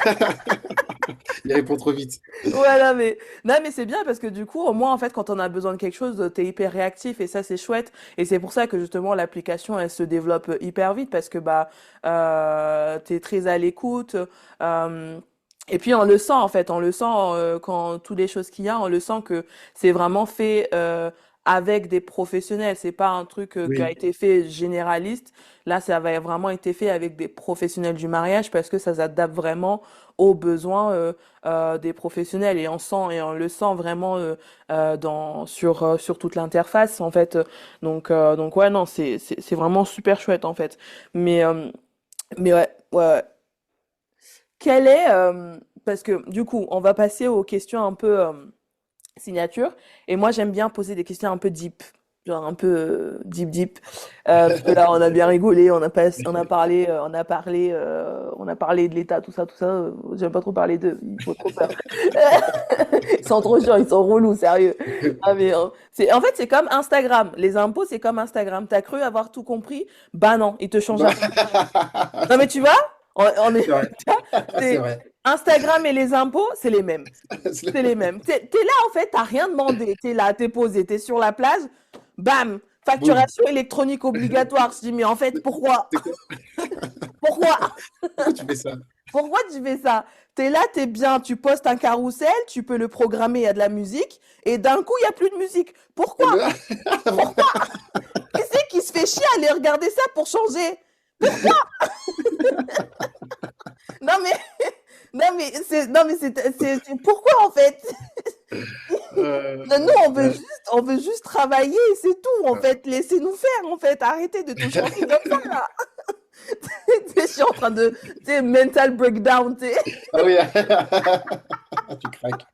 Il répond trop vite. Voilà, mais non, mais c'est bien parce que du coup, au moins, en fait, quand on a besoin de quelque chose, t'es hyper réactif et ça, c'est chouette. Et c'est pour ça que justement, l'application, elle se développe hyper vite parce que bah, t'es très à l'écoute. euh, et puis on le sent en fait, on le sent quand toutes les choses qu'il y a, on le sent que c'est vraiment fait avec des professionnels. C'est pas un truc qui a Oui, été fait généraliste. Là, ça va vraiment été fait avec des professionnels du mariage parce que ça s'adapte vraiment aux besoins des professionnels et on le sent vraiment sur toute l'interface en fait. Donc ouais non, c'est vraiment super chouette en fait. Mais mais ouais. Quel est parce que du coup, on va passer aux questions un peu signature. Et moi, j'aime bien poser des questions un peu deep, genre un peu deep. Parce que là, on a bien rigolé, on a parlé de l'État, tout ça. J'aime pas trop parler d'eux, ils font trop peur. Ils sont trop chiants, ils sont relous, sérieux. Ah, mais, en fait, c'est comme Instagram. Les impôts, c'est comme Instagram. T'as cru avoir tout compris? Bah non, ils te changent bah, un truc. Non, mais tu vois, on est, c'est vrai. tu vois, C'est c'est vrai. Instagram et les impôts, c'est les mêmes. C'est C'est les mêmes. T'es là, en fait, t'as rien demandé. T'es là, t'es posé, t'es sur la plage. Bam! Boum. Facturation électronique obligatoire. Je dis, mais en fait, pourquoi? C'est quoi? Pourquoi? Pourquoi tu fais ça? Pourquoi tu fais ça? T'es là, t'es bien, tu postes un carrousel, tu peux le programmer, il y a de la musique, et d'un coup, il n'y a plus de musique. Eh Pourquoi? ben, Pourquoi? Qui c'est qui se fait chier à aller regarder ça pour changer? Pourquoi? Non mais, non mais pourquoi en fait? Nous, ouais. on veut juste travailler, c'est tout, en fait. Laissez-nous faire, en fait. Arrêtez de tout changer comme ça, là. Je suis en train de, mental breakdown, tu sais. Ah oui. Tu craques.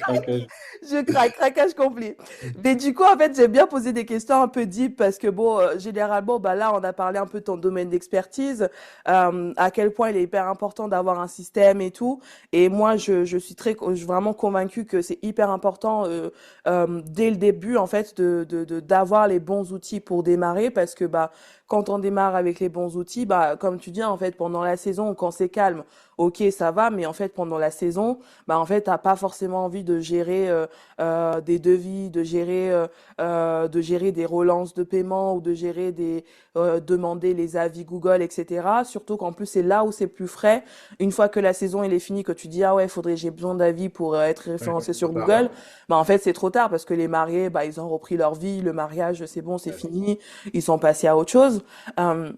Craquage. Je craque, craquage complet. Mais du coup, en fait, j'aime bien poser des questions un peu deep parce que, bon, généralement, bah, là, on a parlé un peu de ton domaine d'expertise, à quel point il est hyper important d'avoir un système et tout. Et moi, je suis vraiment convaincue que c'est hyper important, dès le début, en fait, d'avoir les bons outils pour démarrer parce que, bah, quand on démarre avec les bons outils, bah, comme tu dis, en fait, pendant la saison, quand c'est calme, ok, ça va, mais en fait, pendant la saison, bah, en fait, t'as pas forcément envie de gérer, des devis, de gérer des relances de paiement ou de gérer demander les avis Google, etc. Surtout qu'en plus c'est là où c'est plus frais. Une fois que la saison elle est finie, que tu dis ah ouais, j'ai besoin d'avis pour être Ouais, référencé trop sur tard. Google, bah en fait c'est trop tard parce que les mariés, bah ils ont repris leur vie, le mariage c'est bon, c'est Ouais. fini, ils sont passés à autre chose. Euh,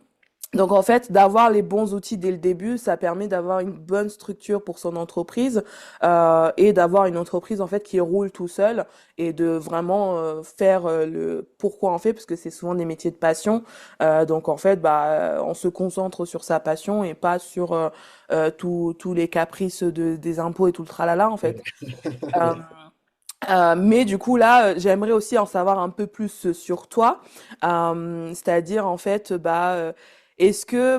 donc en fait, d'avoir les bons outils dès le début, ça permet d'avoir une bonne structure pour son entreprise et d'avoir une entreprise en fait qui roule tout seul et de vraiment faire le pourquoi on fait parce que c'est souvent des métiers de passion. Donc en fait, bah on se concentre sur sa passion et pas sur tous les caprices des impôts et tout le tralala en fait. Euh, mais du coup là, j'aimerais aussi en savoir un peu plus sur toi, c'est-à-dire en fait, est-ce que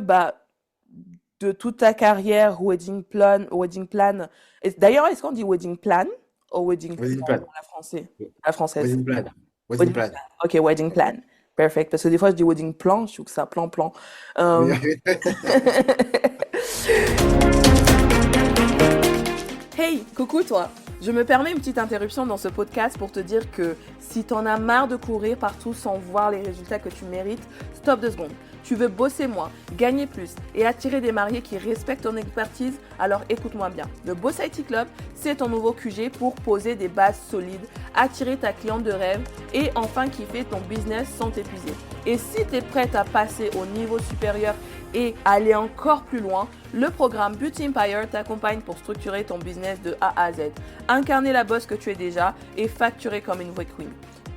de toute ta carrière wedding plan, d'ailleurs est-ce qu'on dit wedding plan ou wedding Wedding plan plan. à la français, à la française? Wedding plan. Wedding Wedding plan. plan. Ok, wedding plan. Perfect. Parce que des fois je dis wedding plan, je trouve que ça plan. Oui. Euh, Hey, coucou toi! Je me permets une petite interruption dans ce podcast pour te dire que si t'en as marre de courir partout sans voir les résultats que tu mérites, stop 2 secondes. Tu veux bosser moins, gagner plus et attirer des mariés qui respectent ton expertise, alors écoute-moi bien. Le Boss IT Club, c'est ton nouveau QG pour poser des bases solides, attirer ta cliente de rêve et enfin kiffer ton business sans t'épuiser. Et si tu es prête à passer au niveau supérieur et aller encore plus loin, le programme Beauty Empire t'accompagne pour structurer ton business de A à Z, incarner la boss que tu es déjà et facturer comme une vraie queen.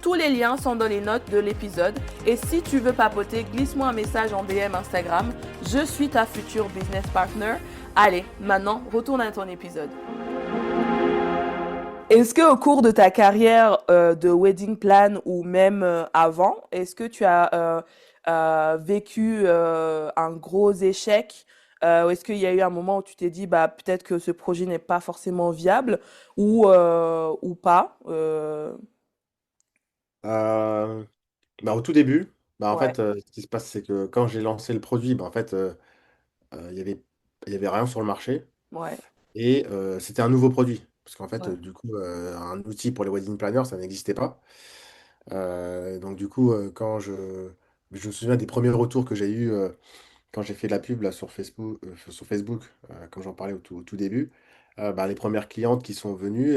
Tous les liens sont dans les notes de l'épisode et si tu veux papoter, glisse-moi un message en DM Instagram. Je suis ta future business partner. Allez, maintenant, retourne à ton épisode. Est-ce que au cours de ta carrière de wedding plan ou même avant, est-ce que tu as vécu un gros échec ou est-ce qu'il y a eu un moment où tu t'es dit bah peut-être que ce projet n'est pas forcément viable ou pas Euh, Au tout début, en Ouais, fait, ce qui se passe, c'est que quand j'ai lancé le produit, en fait, il y avait rien sur le marché ouais. et c'était un nouveau produit. Parce qu'en fait, Ouais. du coup, un outil pour les wedding planners, ça n'existait pas. Donc, du coup, je me souviens des premiers retours que j'ai eus quand j'ai fait de la pub là, sur Facebook comme j'en parlais au tout début. Les premières clientes qui sont venues,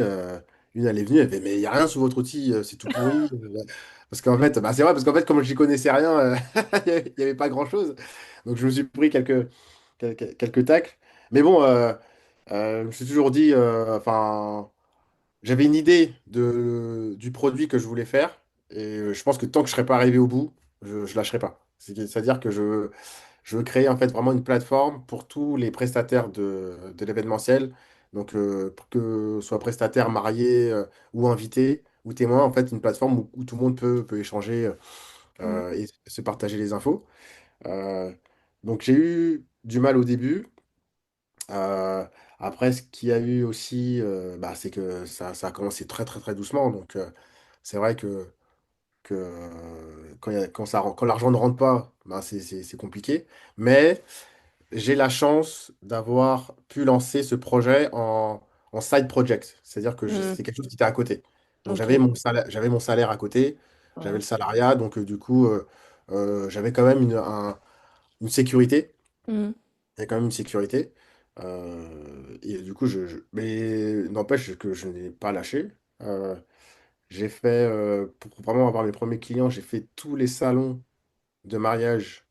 une elle est venue, elle fait, mais il n'y a rien sur votre outil, c'est tout pourri. Parce qu'en fait, c'est vrai, parce qu'en fait, comme je n'y connaissais rien, il n'y avait pas grand-chose. Donc je me suis pris quelques tacles. Mais bon, je me suis toujours dit, enfin, j'avais une idée du produit que je voulais faire. Et je pense que tant que je ne serais pas arrivé au bout, je ne lâcherai pas. C'est-à-dire que je veux créer en fait vraiment une plateforme pour tous les prestataires de l'événementiel. Donc, pour que ce soit prestataire, marié ou invité ou témoin, en fait, une plateforme où tout le monde peut échanger Mhm. et se partager les infos. Euh, donc, j'ai eu du mal au début. Euh, Après, ce qu'il y a eu aussi, c'est que ça a commencé très, très, très doucement. Donc, c'est vrai que quand l'argent ne rentre pas, c'est compliqué. Mais j'ai la chance d'avoir pu lancer ce projet en side project. C'est-à-dire que Mhm. c'est quelque chose qui était à côté. Donc Ok. j'avais mon salaire à côté, j'avais Mhm. le salariat, donc du coup, j'avais quand même une sécurité. Mhm. Il y a quand même une sécurité. Et du coup, mais n'empêche que je n'ai pas lâché. J'ai fait, pour vraiment avoir mes premiers clients, j'ai fait tous les salons de mariage,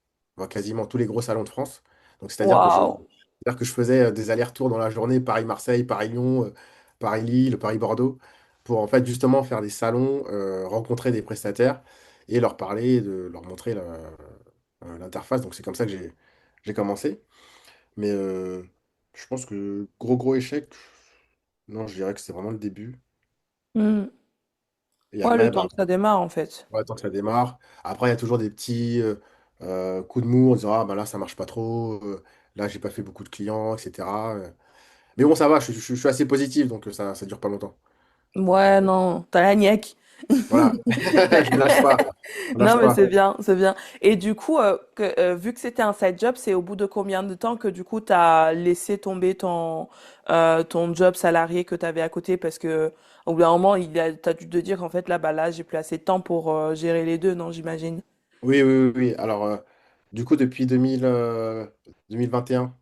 quasiment tous les gros salons de France. Donc, Waouh. c'est-à-dire que je faisais des allers-retours dans la journée, Paris-Marseille, Paris-Lyon, Paris-Lille, Paris-Bordeaux, pour en fait justement faire des salons, rencontrer des prestataires et leur parler, de leur montrer l'interface. Donc, c'est comme ça que j'ai commencé. Mais je pense que gros, gros échec, Non, je dirais que c'est vraiment le début. Hmm. Et Ouais, le après, temps bah, que ça démarre, en fait. on attend que ça démarre. Après, il y a toujours des petits coups de mou en disant, ah, bah là, ça marche pas trop. Là, j'ai pas fait beaucoup de clients, etc. Mais bon, ça va, je suis assez positif, donc ça dure pas longtemps. Donc Ouais, non, t'as la niaque. voilà, je lâche pas. Je Non, lâche mais pas. c'est bien, c'est bien. Et du coup, vu que c'était un side job, c'est au bout de combien de temps que du coup t'as laissé tomber ton job salarié que t'avais à côté parce que au bout d'un moment, t'as dû te dire qu'en fait là, bah là, j'ai plus assez de temps pour gérer les deux, non, j'imagine. Oui, oui, oui, oui. Alors, du coup, depuis 2021,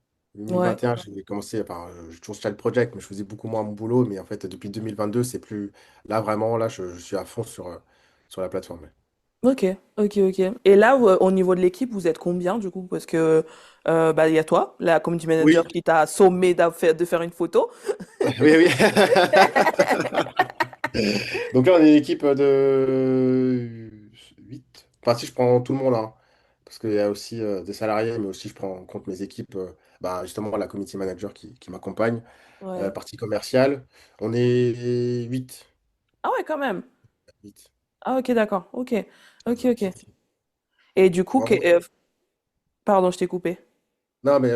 Ouais, 2021, j'ai commencé, enfin, je suis toujours Child Project, mais je faisais beaucoup moins mon boulot. Mais en fait, depuis 2022, c'est plus. Là, vraiment, là, je suis à fond sur la plateforme. Ouais. ok, ok, ok. Et là, au niveau de l'équipe, vous êtes combien du coup? Parce que bah il y a toi, la community manager, Oui, qui t'a sommé de faire une photo. oui, oui. Donc là, on est une équipe de 8. Enfin, si je prends tout le monde, hein, parce qu'il y a aussi des salariés, mais aussi je prends en compte mes équipes, bah, justement la community manager qui m'accompagne, Ouais. partie commerciale. On est 8. Ah ouais, quand même. 8. Ah ok, d'accord. Ok, ok, Une ok. petite équipe. Et du coup, Vraiment. pardon, je t'ai coupé. Non, mais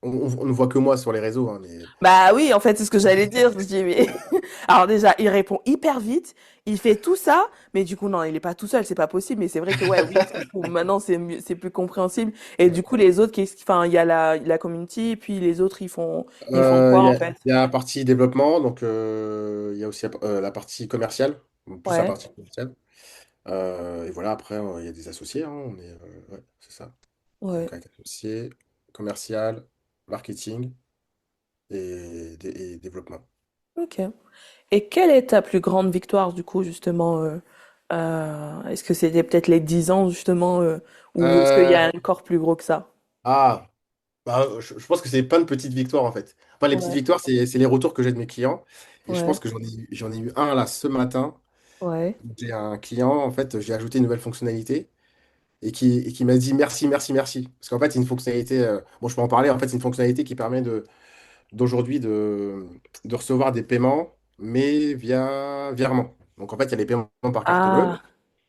on ne voit que moi sur les réseaux, hein, mais Bah oui, en fait, c'est ce que j'allais dire. Je dis, mais... Alors déjà, il répond hyper vite, il fait tout ça, mais du coup, non, il est pas tout seul, c'est pas possible. Mais c'est vrai que, ouais, oui, du coup, maintenant, c'est mieux, c'est plus compréhensible. Et du coup, les autres, enfin, il y a la community, et puis les autres, ils font quoi, en fait? il y a la partie développement, donc il y a aussi la partie commerciale, donc plus la Ouais, partie commerciale. Et voilà, après, il y a des associés, hein, ouais, c'est ça. ouais, Donc avec associés, commercial, marketing et développement. ok. Et quelle est ta plus grande victoire, du coup, justement, est-ce que c'était peut-être les 10 ans, justement, ou est-ce qu'il y a Euh, encore plus gros que ça? ah, bah, je pense que c'est plein de petites victoires en fait. Enfin, les petites Ouais, victoires, c'est les retours que j'ai de mes clients. Et je ouais, pense que j'en ai eu un là ce matin. ouais. J'ai un client, en fait, j'ai ajouté une nouvelle fonctionnalité et qui m'a dit merci, merci, merci. Parce qu'en fait, c'est une fonctionnalité, bon, je peux en parler, en fait, c'est une fonctionnalité qui permet d'aujourd'hui de recevoir des paiements, mais via virement. Donc en fait, il y a les paiements par carte bleue. Ah,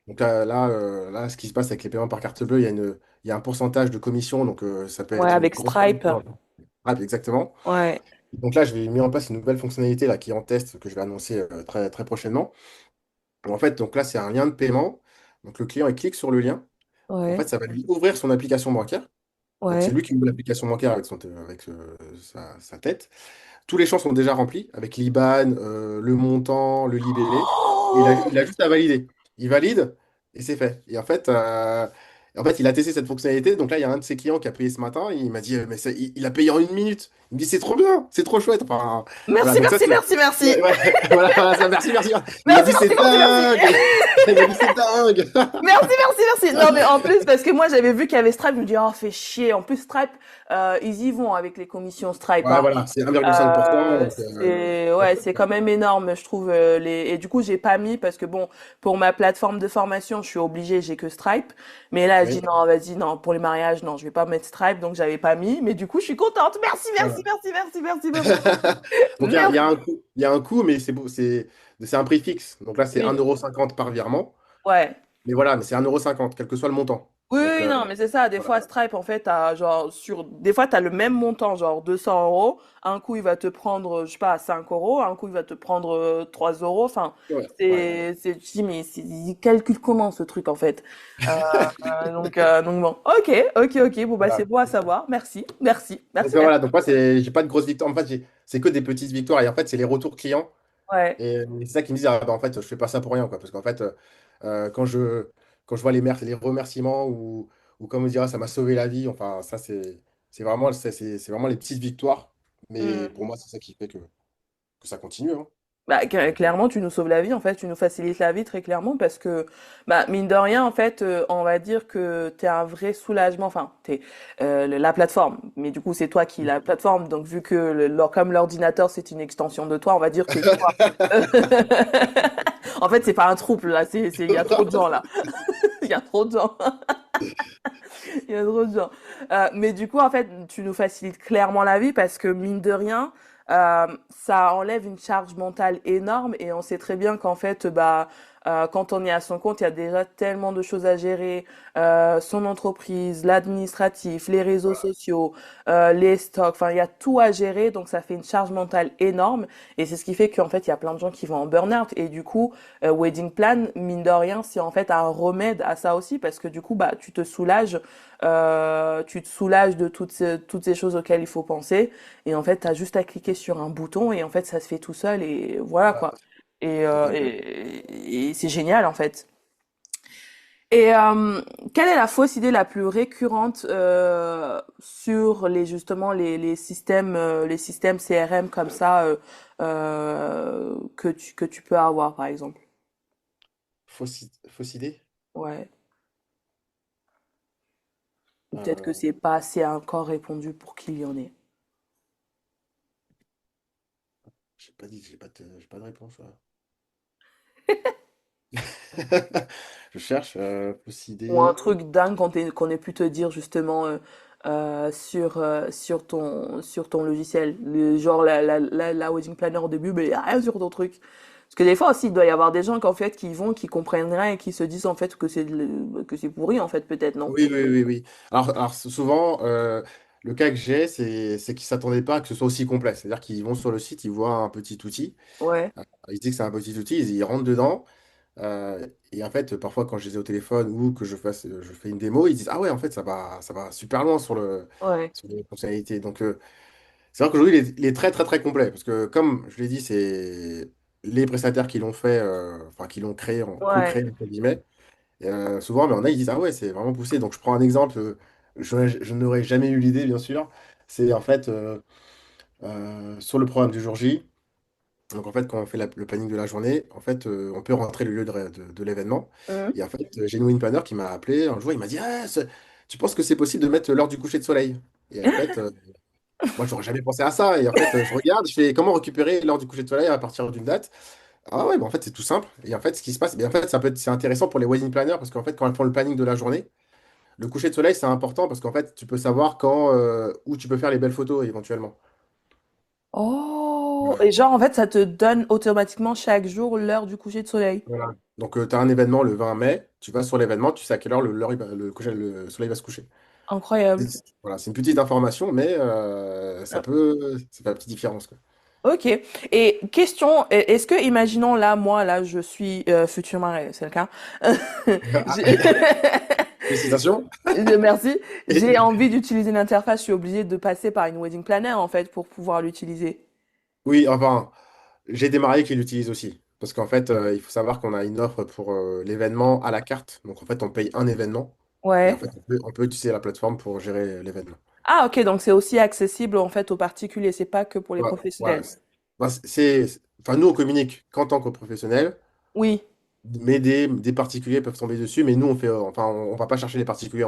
Donc là, ce qui se passe avec les paiements par carte bleue, il y a un pourcentage de commission, donc ça peut ouais, être une avec grosse Stripe. commission. Ah, exactement. Ouais, Donc là, je vais mettre en place une nouvelle fonctionnalité là, qui est en test, que je vais annoncer très, très prochainement. En fait, donc là, c'est un lien de paiement. Donc le client, il clique sur le lien. En ouais, fait, ça va lui ouvrir son application bancaire. Donc c'est ouais. lui qui ouvre l'application bancaire avec sa tête. Tous les champs sont déjà remplis avec l'IBAN, le montant, le libellé. Et il a juste à valider. Il valide et c'est fait. Et en fait, il a testé cette fonctionnalité. Donc là, il y a un de ses clients qui a payé ce matin. Il m'a dit, mais il a payé en 1 minute. Il me dit, c'est trop bien, c'est trop chouette. Enfin, voilà, Merci, donc ça, merci, c'est. merci, merci. Ouais, ouais, voilà, voilà, merci, merci. Il m'a Merci, dit, c'est merci, merci, dingue. merci. Il m'a dit, c'est dingue. Merci, merci, merci. Non, mais en plus, parce que moi, j'avais vu qu'il y avait Stripe, je me dis, oh, fait chier. En plus, Stripe, ils y vont avec les commissions Stripe, Ouais, hein. voilà, c'est 1,5%. Donc, Ouais, c'est quand même énorme, je trouve. Et du coup, j'ai pas mis parce que bon, pour ma plateforme de formation, je suis obligée, j'ai que Stripe. Mais là, je dis oui, non, vas-y, non, pour les mariages, non, je vais pas mettre Stripe, donc j'avais pas mis. Mais du coup, je suis contente. Merci, merci, voilà. merci, merci, merci, merci. Donc il y Merci. a un coût, il y a un coût, mais c'est un prix fixe. Donc là, c'est Oui, 1,50 € par virement. ouais. Mais voilà, mais c'est 1,50 € quel que soit le montant. Oui, Donc oui, non, mais c'est ça. Des voilà. fois, Stripe, en fait, des fois, t'as le même montant, genre 200 euros. Un coup, il va te prendre, je sais pas, 5 euros. Un coup, il va te prendre 3 euros. Enfin, Ouais, ouais. je dis, mais il calcule comment ce truc, en fait? Donc bon. Ok, ok, ok. Bon, bah, c'est Voilà. bon à savoir. Merci, merci, Donc merci, merci. voilà, donc moi, j'ai pas de grosses victoires. En fait, c'est que des petites victoires. Et en fait, c'est les retours clients. Ouais. Et c'est ça qui me disent, ah, bah, en fait, je fais pas ça pour rien, quoi. Parce qu'en fait, quand je vois les remerciements ou comme on dira, ça m'a sauvé la vie, enfin, ça, c'est vraiment les petites victoires. Mais Hmm. pour moi, c'est ça qui fait que ça continue, hein. Bah, clairement, tu nous sauves la vie, en fait, tu nous facilites la vie très clairement parce que, bah, mine de rien, en fait, on va dire que t'es un vrai soulagement, enfin, t'es la plateforme, mais du coup, c'est toi qui la plateforme, donc vu que comme l'ordinateur, c'est une extension de toi, on va dire que toi, en fait, c'est pas un trouble, là, il y a trop de gens, là, il y a trop de gens. Il y a trop de gens. Mais du coup, en fait, tu nous facilites clairement la vie parce que, mine de rien, ça enlève une charge mentale énorme et on sait très bien qu'en fait, quand on est à son compte, il y a déjà tellement de choses à gérer, son entreprise, l'administratif, les réseaux sociaux, les stocks, enfin, il y a tout à gérer, donc ça fait une charge mentale énorme et c'est ce qui fait qu'en fait, il y a plein de gens qui vont en burn-out et du coup, Wedding Plan, mine de rien, c'est en fait un remède à ça aussi parce que du coup, bah, tu te soulages de toutes ces choses auxquelles il faut penser et en fait, tu as juste à cliquer sur un bouton et en fait, ça se fait tout seul et voilà Voilà, quoi. Et, tout euh, à fait. et, et c'est génial en fait. Et quelle est la fausse idée la plus récurrente sur justement les systèmes CRM comme ça que tu peux avoir par exemple? Fausse idée? Ouais. Ou peut-être que Euh, c'est pas assez encore répondu pour qu'il y en ait. j'ai pas dit, j'ai pas de réponse là. Je cherche, fausse Ou un idée. truc dingue qu'on ait pu te dire justement sur ton logiciel. Genre la wedding planner au début, mais il n'y a rien sur ton truc. Parce que des fois aussi, il doit y avoir des gens qu'en fait, qui vont, qui comprennent rien et qui se disent en fait que c'est pourri en fait, peut-être, non? Oui, oui, oui, oui. Alors souvent, le cas que j'ai, c'est qu'ils ne s'attendaient pas à que ce soit aussi complet. C'est-à-dire qu'ils vont sur le site, ils voient un petit outil, Ouais, ils se disent que c'est un petit outil, ils rentrent dedans. Et en fait, parfois, quand je les ai au téléphone ou que je fais une démo, ils disent, ah ouais, en fait, ça va super loin ouais, sur les fonctionnalités. Donc, c'est vrai qu'aujourd'hui, il est très, très, très complet. Parce que, comme je l'ai dit, c'est les prestataires qui l'ont fait, enfin, qui l'ont créé, ouais. co-créé, entre guillemets. Souvent, mais on a, ils disent, ah ouais, c'est vraiment poussé. Donc, je prends un exemple, je n'aurais jamais eu l'idée, bien sûr. C'est en fait, sur le programme du jour J. Donc en fait, quand on fait le planning de la journée, en fait, on peut rentrer le lieu de l'événement. Mhm. Et en fait, j'ai une wedding planner qui m'a appelé un jour, il m'a dit, ah, tu penses que c'est possible de mettre l'heure du coucher de soleil? Et en fait, moi, j'aurais jamais pensé à ça. Et en fait, je regarde, je fais comment récupérer l'heure du coucher de soleil à partir d'une date? Ah ouais, bah en fait, c'est tout simple. Et en fait, ce qui se passe, mais en fait, c'est intéressant pour les wedding planners parce qu'en fait, quand elles font le planning de la journée, le coucher de soleil, c'est important parce qu'en fait, tu peux savoir quand, où tu peux faire les belles photos éventuellement. Oh, et genre en fait, ça te donne automatiquement chaque jour l'heure du coucher de soleil. Voilà. Donc, tu as un événement le 20 mai, tu vas sur l'événement, tu sais à quelle heure le soleil va se coucher. Incroyable. Voilà, c'est une petite information, mais ça fait la petite différence, quoi. Ok. Et question, est-ce que, imaginons là, moi, là, je suis futur mariée, c'est le cas. Ah, J'ai- félicitations. Merci. J'ai envie d'utiliser une interface, je suis obligée de passer par une wedding planner, en fait, pour pouvoir l'utiliser. Oui, enfin, j'ai des mariés qui l'utilisent aussi. Parce qu'en fait, il faut savoir qu'on a une offre pour l'événement à la carte. Donc, en fait, on paye un événement. Et en Ouais. fait, on peut utiliser la plateforme pour gérer l'événement. Ah, ok, donc c'est aussi accessible, en fait, aux particuliers, c'est pas que pour les Ouais, ouais. professionnels. Bah, enfin, nous, on communique qu'en tant que professionnel. Oui. Mais des particuliers peuvent tomber dessus, mais nous, enfin, on va pas chercher les particuliers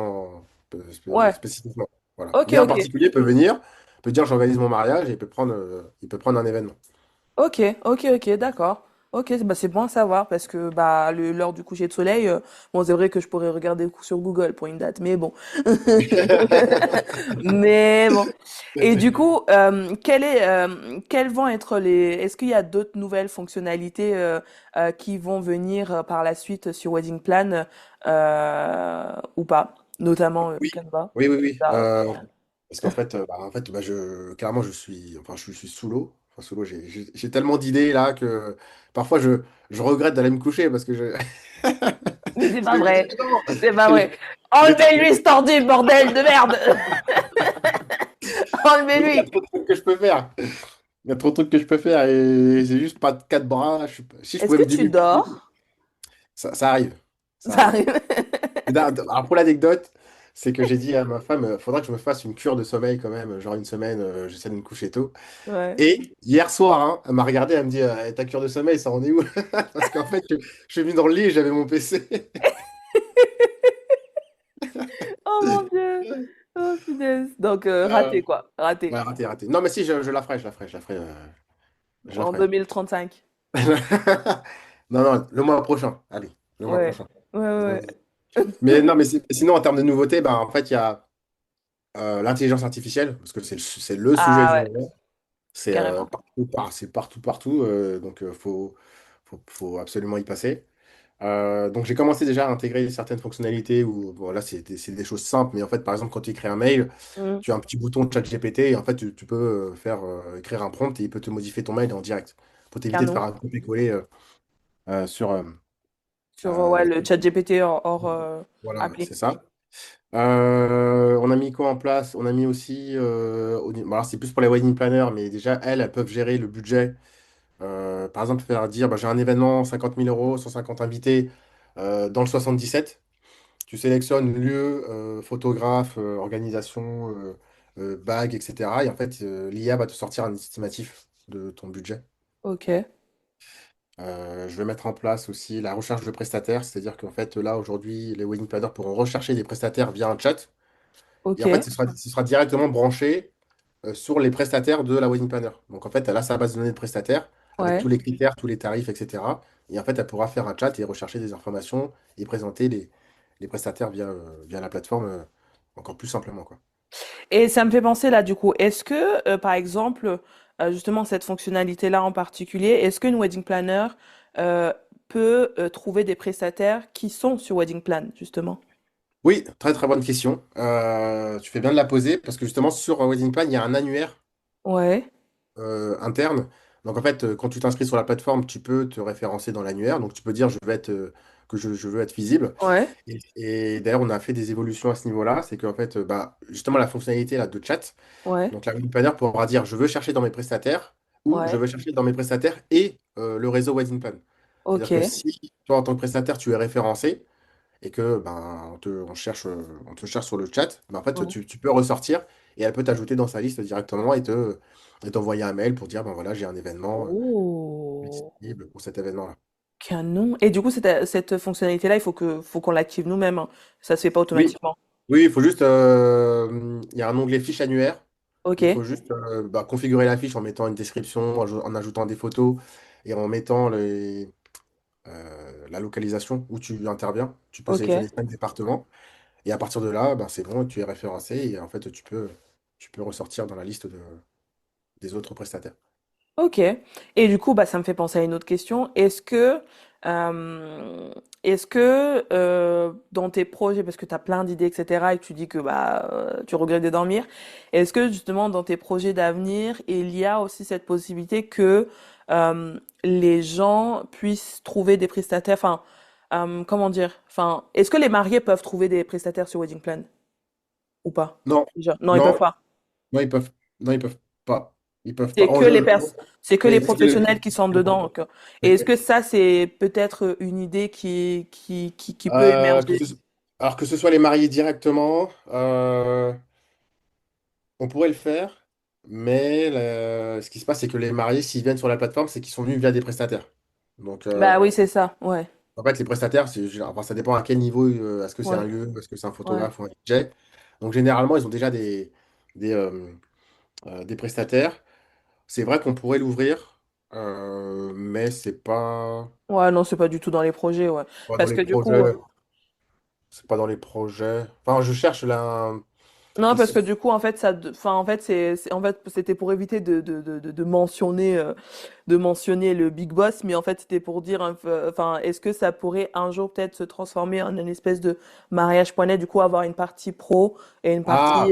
Ouais. spécifiquement. Voilà. Ok, Mais un ok. particulier peut venir, peut dire j'organise mon mariage et il peut prendre un événement. Ok, ok, ok, d'accord. Ok, bah c'est bon à savoir parce que bah l'heure du coucher de soleil, bon c'est vrai que je pourrais regarder sur Google pour une date, mais bon. Mais bon. Et du coup, quelles vont être est-ce qu'il y a d'autres nouvelles fonctionnalités qui vont venir par la suite sur Wedding Plan ou pas, notamment Oui, Canva. oui, oui, oui. Ah, Parce qu'en fait, clairement, je suis sous l'eau. Enfin, sous l'eau, j'ai tellement d'idées là que parfois je regrette d'aller me coucher parce que mais c'est parce pas que je me dis, vrai, mais non, c'est pas j'ai vrai. j'ai trop, Enlevez-lui ce tordu, bordel de merde! il y a Enlevez-lui! trop de trucs que je peux faire. Il y a trop de trucs que je peux faire et j'ai juste pas de quatre bras. Si je Est-ce pouvais que me tu démultiplier, dors? ça arrive. Ça Ça arrive. arrive. Alors pour l'anecdote, c'est que j'ai dit à ma femme, faudra que je me fasse une cure de sommeil quand même, genre une semaine, j'essaie de me coucher tôt. Ouais. Et hier soir, hein, elle m'a regardé, elle me dit, ta cure de sommeil, ça en est où? Parce qu'en fait, je suis venu dans le lit et j'avais mon PC. Oh mon Dieu. Oh punaise. Donc, Euh, raté quoi. Raté. ouais, raté, raté. Non, mais si, je la ferai, je la En ferai. 2035. Non, non, le mois prochain. Allez, le mois Ouais. prochain. Ouais, ouais. Mais non, mais sinon, en termes de nouveautés, bah, en fait, il y a l'intelligence artificielle, parce que c'est le sujet Ah du ouais. moment. C'est carrément. partout, c'est partout, partout. Donc, faut absolument y passer. Donc, j'ai commencé déjà à intégrer certaines fonctionnalités où, bon, là, c'est des choses simples, mais en fait, par exemple, quand tu écris un mail, Mm. tu as un petit bouton ChatGPT et en fait, tu peux écrire un prompt et il peut te modifier ton mail en direct pour t'éviter de Canon. faire un copier-coller sur. Sur ouais, le chat GPT hors Voilà, appli. c'est ça. On a mis quoi en place? On a mis aussi, bon, alors c'est plus pour les wedding planners, mais déjà, elles peuvent gérer le budget. Par exemple, faire dire, bah, j'ai un événement, 50 000 euros, 150 invités dans le 77. Tu sélectionnes lieu, photographe, organisation, bague, etc. Et en fait, l'IA va te sortir un estimatif de ton budget. Ok, Je vais mettre en place aussi la recherche de prestataires, c'est-à-dire qu'en fait, là, aujourd'hui, les wedding planners pourront rechercher des prestataires via un chat. Et ok, en fait, ce sera directement branché sur les prestataires de la wedding planner. Donc en fait, elle a sa base de données de prestataires avec tous ouais. les critères, tous les tarifs, etc. Et en fait, elle pourra faire un chat et rechercher des informations et présenter les prestataires via la plateforme encore plus simplement, quoi. Et ça me fait penser là, du coup, est-ce que, par exemple, justement, cette fonctionnalité-là en particulier, est-ce qu'une wedding planner euh, peut trouver des prestataires qui sont sur Wedding Plan, justement? Oui, très très bonne question. Tu fais bien de la poser parce que justement sur Wedding Plan, il y a un annuaire Ouais, interne. Donc en fait, quand tu t'inscris sur la plateforme, tu peux te référencer dans l'annuaire. Donc tu peux dire que je veux être visible. ouais, Et d'ailleurs, on a fait des évolutions à ce niveau-là. C'est qu'en fait, bah, justement, la fonctionnalité là, de chat, ouais, donc la wedding planner pourra dire je veux chercher dans mes prestataires ou je ouais, veux chercher dans mes prestataires et le réseau wedding plan. ok. C'est-à-dire que si toi, en tant que prestataire, tu es référencé et que ben, on te cherche sur le chat, ben, en fait, Ouais. tu peux ressortir et elle peut t'ajouter dans sa liste directement et t'envoyer un mail pour dire ben voilà, j'ai un événement Oh, disponible pour cet événement-là. canon. Et du coup, cette fonctionnalité-là, faut qu'on l'active nous-mêmes, hein. Ça se fait pas Oui, automatiquement. oui, il faut juste. Il y a un onglet fiche annuaire. Ok, Il faut juste bah, configurer la fiche en mettant une description, en ajoutant des photos et en mettant la localisation où tu interviens. Tu peux ok. sélectionner 5 départements et à partir de là, bah, c'est bon, tu es référencé et en fait, tu peux ressortir dans la liste des autres prestataires. Ok. Et du coup, bah, ça me fait penser à une autre question. Euh, dans tes projets, parce que tu as plein d'idées, etc., et que tu dis que bah, tu regrettes de dormir, est-ce que justement dans tes projets d'avenir, il y a aussi cette possibilité que les gens puissent trouver des prestataires, enfin, comment dire, enfin, est-ce que les mariés peuvent trouver des prestataires sur Wedding Plan ou pas? Non, Déjà, non, ils peuvent non, pas. non, ils peuvent, non, ils peuvent pas. Ils peuvent pas. C'est que les pers c'est que les Mais professionnels qui sont dedans, quoi. Et est-ce mais, que ça, c'est peut-être une idée qui peut euh, que émerger? ce, alors que ce soit les mariés directement, on pourrait le faire, mais ce qui se passe, c'est que les mariés, s'ils viennent sur la plateforme, c'est qu'ils sont venus via des prestataires. Donc, Bah oui, c'est ça. Ouais, en fait, les prestataires, enfin, ça dépend à quel niveau, est-ce que c'est ouais, un lieu, est-ce que c'est un ouais. photographe ou un DJ. Donc, généralement, ils ont déjà des, des prestataires. C'est vrai qu'on pourrait l'ouvrir, mais Ouais, non, c'est pas du tout dans les projets, ouais. pas dans Parce les que du coup, projets. C'est pas dans les projets. Enfin, je cherche là. non, parce que du coup, en fait, enfin, en fait, en fait, c'était pour éviter de mentionner le Big Boss, mais en fait, c'était pour dire, enfin, est-ce que ça pourrait un jour peut-être se transformer en une espèce de mariage.net, du coup, avoir une partie pro et Ah,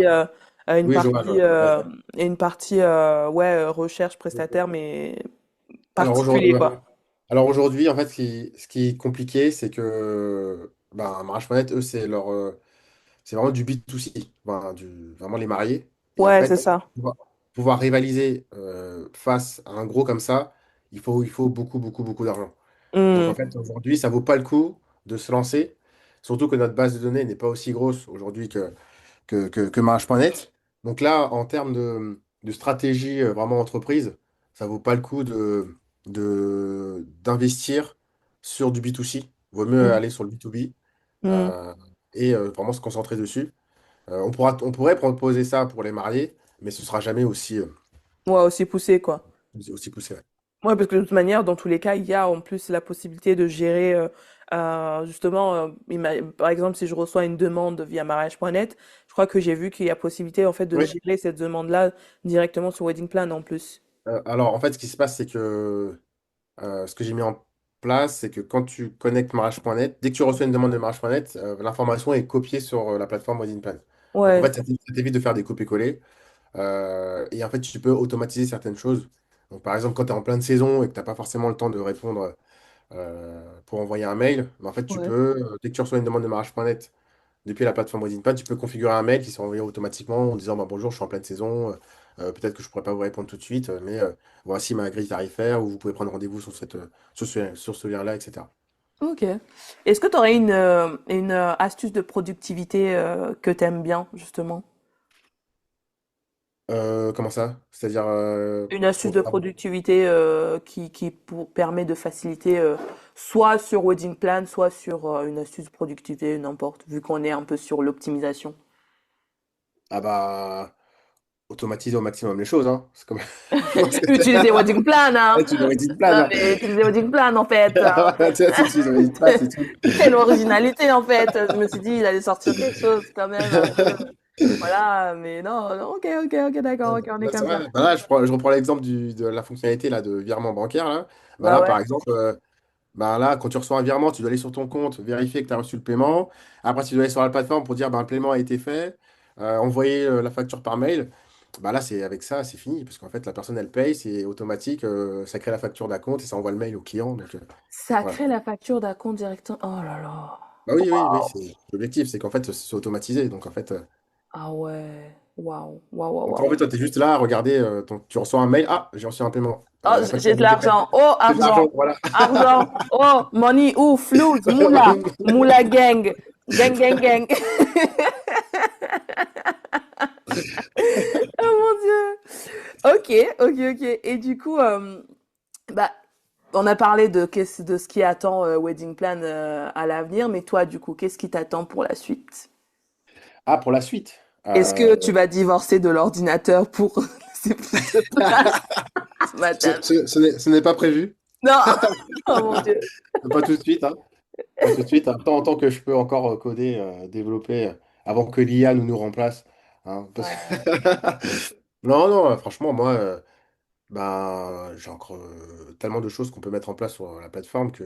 une oui, je vois, je partie, vois. Ouais. ouais, recherche prestataire, mais Alors particulier, quoi. aujourd'hui, en fait, ce qui est compliqué, c'est que bah, Mariage.net, eux, c'est vraiment du B2C, enfin, vraiment les mariés. Et en Ouais, c'est fait, ça. pouvoir rivaliser face à un gros comme ça, il faut beaucoup, beaucoup, beaucoup d'argent. Donc en Hmm. fait, aujourd'hui, ça vaut pas le coup de se lancer, surtout que notre base de données n'est pas aussi grosse aujourd'hui que Mariage.net. Donc là, en termes de stratégie vraiment entreprise, ça vaut pas le coup d'investir sur du B2C. Vaut mieux Hmm. aller sur le B2B Hmm. euh, et vraiment se concentrer dessus. On pourrait proposer ça pour les mariés, mais ce sera jamais Ouais, aussi poussé, quoi. aussi poussé. Ouais. Ouais, parce que de toute manière, dans tous les cas, il y a en plus la possibilité de gérer, justement, par exemple, si je reçois une demande via mariage.net, je crois que j'ai vu qu'il y a possibilité en fait de Oui, gérer cette demande-là directement sur Wedding Plan en plus. Alors, en fait, ce qui se passe, c'est que ce que j'ai mis en place, c'est que quand tu connectes mariage.net, dès que tu reçois une demande de mariage.net, l'information est copiée sur la plateforme Wedding Plan. Donc, en Ouais, fait, ça t'évite de faire des copier-coller. Et en fait, tu peux automatiser certaines choses. Donc, par exemple, quand tu es en pleine saison et que tu n'as pas forcément le temps de répondre pour envoyer un mail, mais en fait, tu ouais. peux, dès que tu reçois une demande de mariage.net depuis la plateforme WeddingPad, tu peux configurer un mail qui sera envoyé automatiquement en disant bah, bonjour, je suis en pleine saison, peut-être que je ne pourrais pas vous répondre tout de suite, mais voici ma grille tarifaire ou vous pouvez prendre rendez-vous sur sur ce lien-là, etc. Ok. Est-ce que tu aurais une astuce de productivité que t'aimes bien, justement? Comment ça? C'est-à-dire Une astuce de productivité permet de faciliter soit sur Wedding Plan, soit sur une astuce de productivité, n'importe, vu qu'on est un peu sur l'optimisation. ah bah automatiser au maximum les choses, hein. C'est comme parce que Utiliser Wedding Plan, hein! tu dois Weddingplan, Non, hein. mais utiliser Wedding Plan, en fait. Voilà, tu vois, tu utilises Weddingplan, c'est tout. Quelle originalité, en fait! Je me suis dit, il allait sortir quelque chose, quand même, un peu. Voilà, mais non, non, ok, ok, ok, d'accord, ok, on est Là, c'est comme ça. vrai. Bah là, je reprends l'exemple de la fonctionnalité là, de virement bancaire. Là. Bah Bah là, ouais, par exemple, bah là, quand tu reçois un virement, tu dois aller sur ton compte, vérifier que tu as reçu le paiement. Après, tu dois aller sur la plateforme pour dire bah, le paiement a été fait, envoyer la facture par mail. Bah là, c'est avec ça, c'est fini. Parce qu'en fait, la personne, elle paye, c'est automatique, ça crée la facture d'un compte et ça envoie le mail au client. Donc, ça voilà. crée la facture d'un compte directement. Oh là là. Bah oui, oui, oui, Waouh. c'est l'objectif, c'est qu'en fait, c'est automatisé. Donc, en fait, Ah ouais. Waouh. Waouh, waouh, donc, toi, en fait, waouh. toi, tu es juste là à regarder, tu reçois un mail, ah, j'ai reçu un paiement. Oh, La facture j'ai de a été faite, l'argent. Oh, c'est de l'argent, argent. voilà. Argent. Oh, money. Ou flouze. Moula. Moula gang. Gang, gang, gang. Oh mon Dieu. Ok, ok, ok. Et du coup, bah, on a parlé de ce qui attend Wedding Plan à l'avenir, mais toi, du coup, qu'est-ce qui t'attend pour la suite? Ah, pour la suite. Est-ce que tu vas divorcer de l'ordinateur pour laisser plus de place à ma table? Ce n'est pas prévu, Non! Oh mon Dieu. pas tout de suite, hein. Pas tout de suite, hein. Tant que je peux encore coder, développer, avant que l'IA nous remplace, hein, Ouais, Non, non, franchement, moi, bah, j'ai encore tellement de choses qu'on peut mettre en place sur la plateforme que...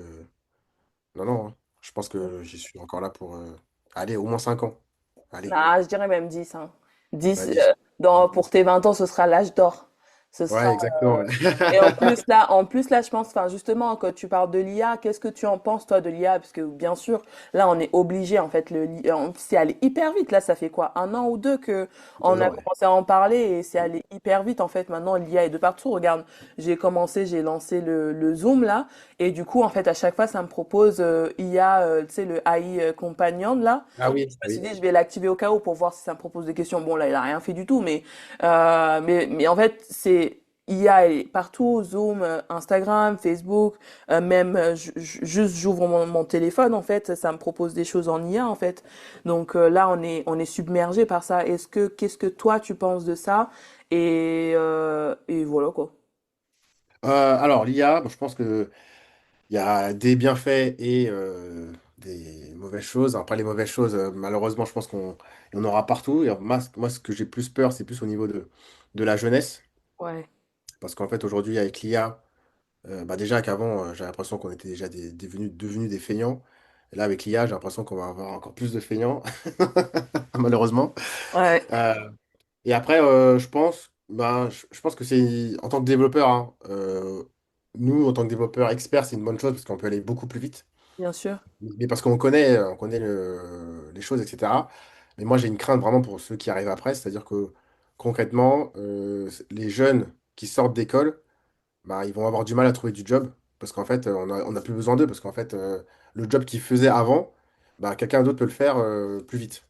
Non, non, hein. Je pense que j'y suis encore là pour... Allez, au moins 5 ans. Allez, ah, je dirais même 10, hein. 10, à 10. pour tes 20 ans, ce sera l'âge d'or. Ce sera, Ouais, exactement. Ouais. et en plus là, je pense, enfin, justement, quand tu parles de l'IA, qu'est-ce que tu en penses, toi, de l'IA? Parce que, bien sûr, là, on est obligé, en fait, c'est allé hyper vite. Là, ça fait quoi? Un an ou deux que on 2 a ans, ouais. commencé à en parler et c'est allé hyper vite, en fait. Maintenant, l'IA est de partout. Regarde, j'ai lancé le Zoom, là, et du coup, en fait, à chaque fois, ça me propose, IA, tu sais, le AI Companion, là. Ah Je oui, me suis oui. dit, je vais l'activer au cas où pour voir si ça me propose des questions. Bon, là, il a rien fait du tout, mais en fait, IA est partout, Zoom, Instagram, Facebook, même juste j'ouvre mon téléphone, en fait, ça me propose des choses en IA, en fait. Donc là, on est submergé par ça. Qu'est-ce que toi, tu penses de ça? Et voilà, quoi. Alors, l'IA, bon, je pense que il y a des bienfaits et des mauvaises choses. Après, les mauvaises choses, malheureusement, je pense il y en aura partout. Et moi, ce que j'ai plus peur, c'est plus au niveau de la jeunesse. Ouais, Parce qu'en fait, aujourd'hui, avec l'IA, bah déjà qu'avant, j'ai l'impression qu'on était déjà devenus des feignants. Et là, avec l'IA, j'ai l'impression qu'on va avoir encore plus de feignants, malheureusement. ouais, Euh, et après, je pense que c'est, en tant que développeur, hein, nous, en tant que développeurs experts, c'est une bonne chose parce qu'on peut aller beaucoup plus vite. bien sûr. Mais parce on connaît les choses, etc. Mais moi, j'ai une crainte vraiment pour ceux qui arrivent après, c'est-à-dire que concrètement, les jeunes qui sortent d'école, bah, ils vont avoir du mal à trouver du job parce qu'en fait, on a plus besoin d'eux parce qu'en fait, le job qu'ils faisaient avant, bah, quelqu'un d'autre peut le faire plus vite.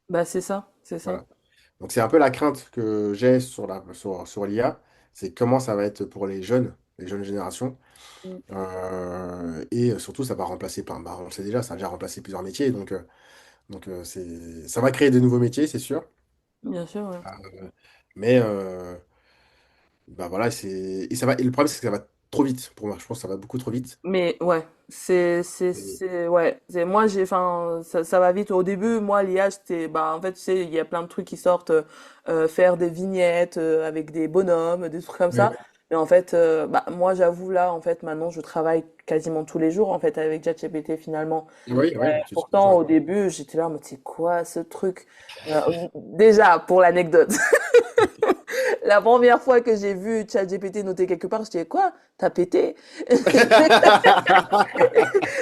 Bah, c'est ça, c'est ça. Voilà. Donc, c'est un peu la crainte que j'ai sur l'IA, c'est comment ça va être pour les jeunes générations. Mm. Et surtout, ça va remplacer plein. Bah, on le sait déjà, ça a déjà remplacé plusieurs métiers. Ça va créer de nouveaux métiers, c'est sûr. Bien sûr, ouais. Euh, mais bah voilà, et le problème, c'est que ça va trop vite pour moi. Je pense que ça va beaucoup trop vite. Mais ouais, Et- ouais, moi enfin, ça va vite. Au début, moi, l'IA, bah, en fait, tu sais, il y a plein de trucs qui sortent, faire des vignettes avec des bonhommes, des trucs comme Ouais, ça. Mais en fait, bah, moi, j'avoue, là, en fait, maintenant, je travaille quasiment tous les jours, en fait, avec ChatGPT, finalement. Oui, oui, tu utilises Pourtant, ça. au début, j'étais là, mais c'est quoi ce truc? Déjà, pour l'anecdote, la première fois que j'ai vu ChatGPT noter quelque part, j'étais quoi? T'as pété?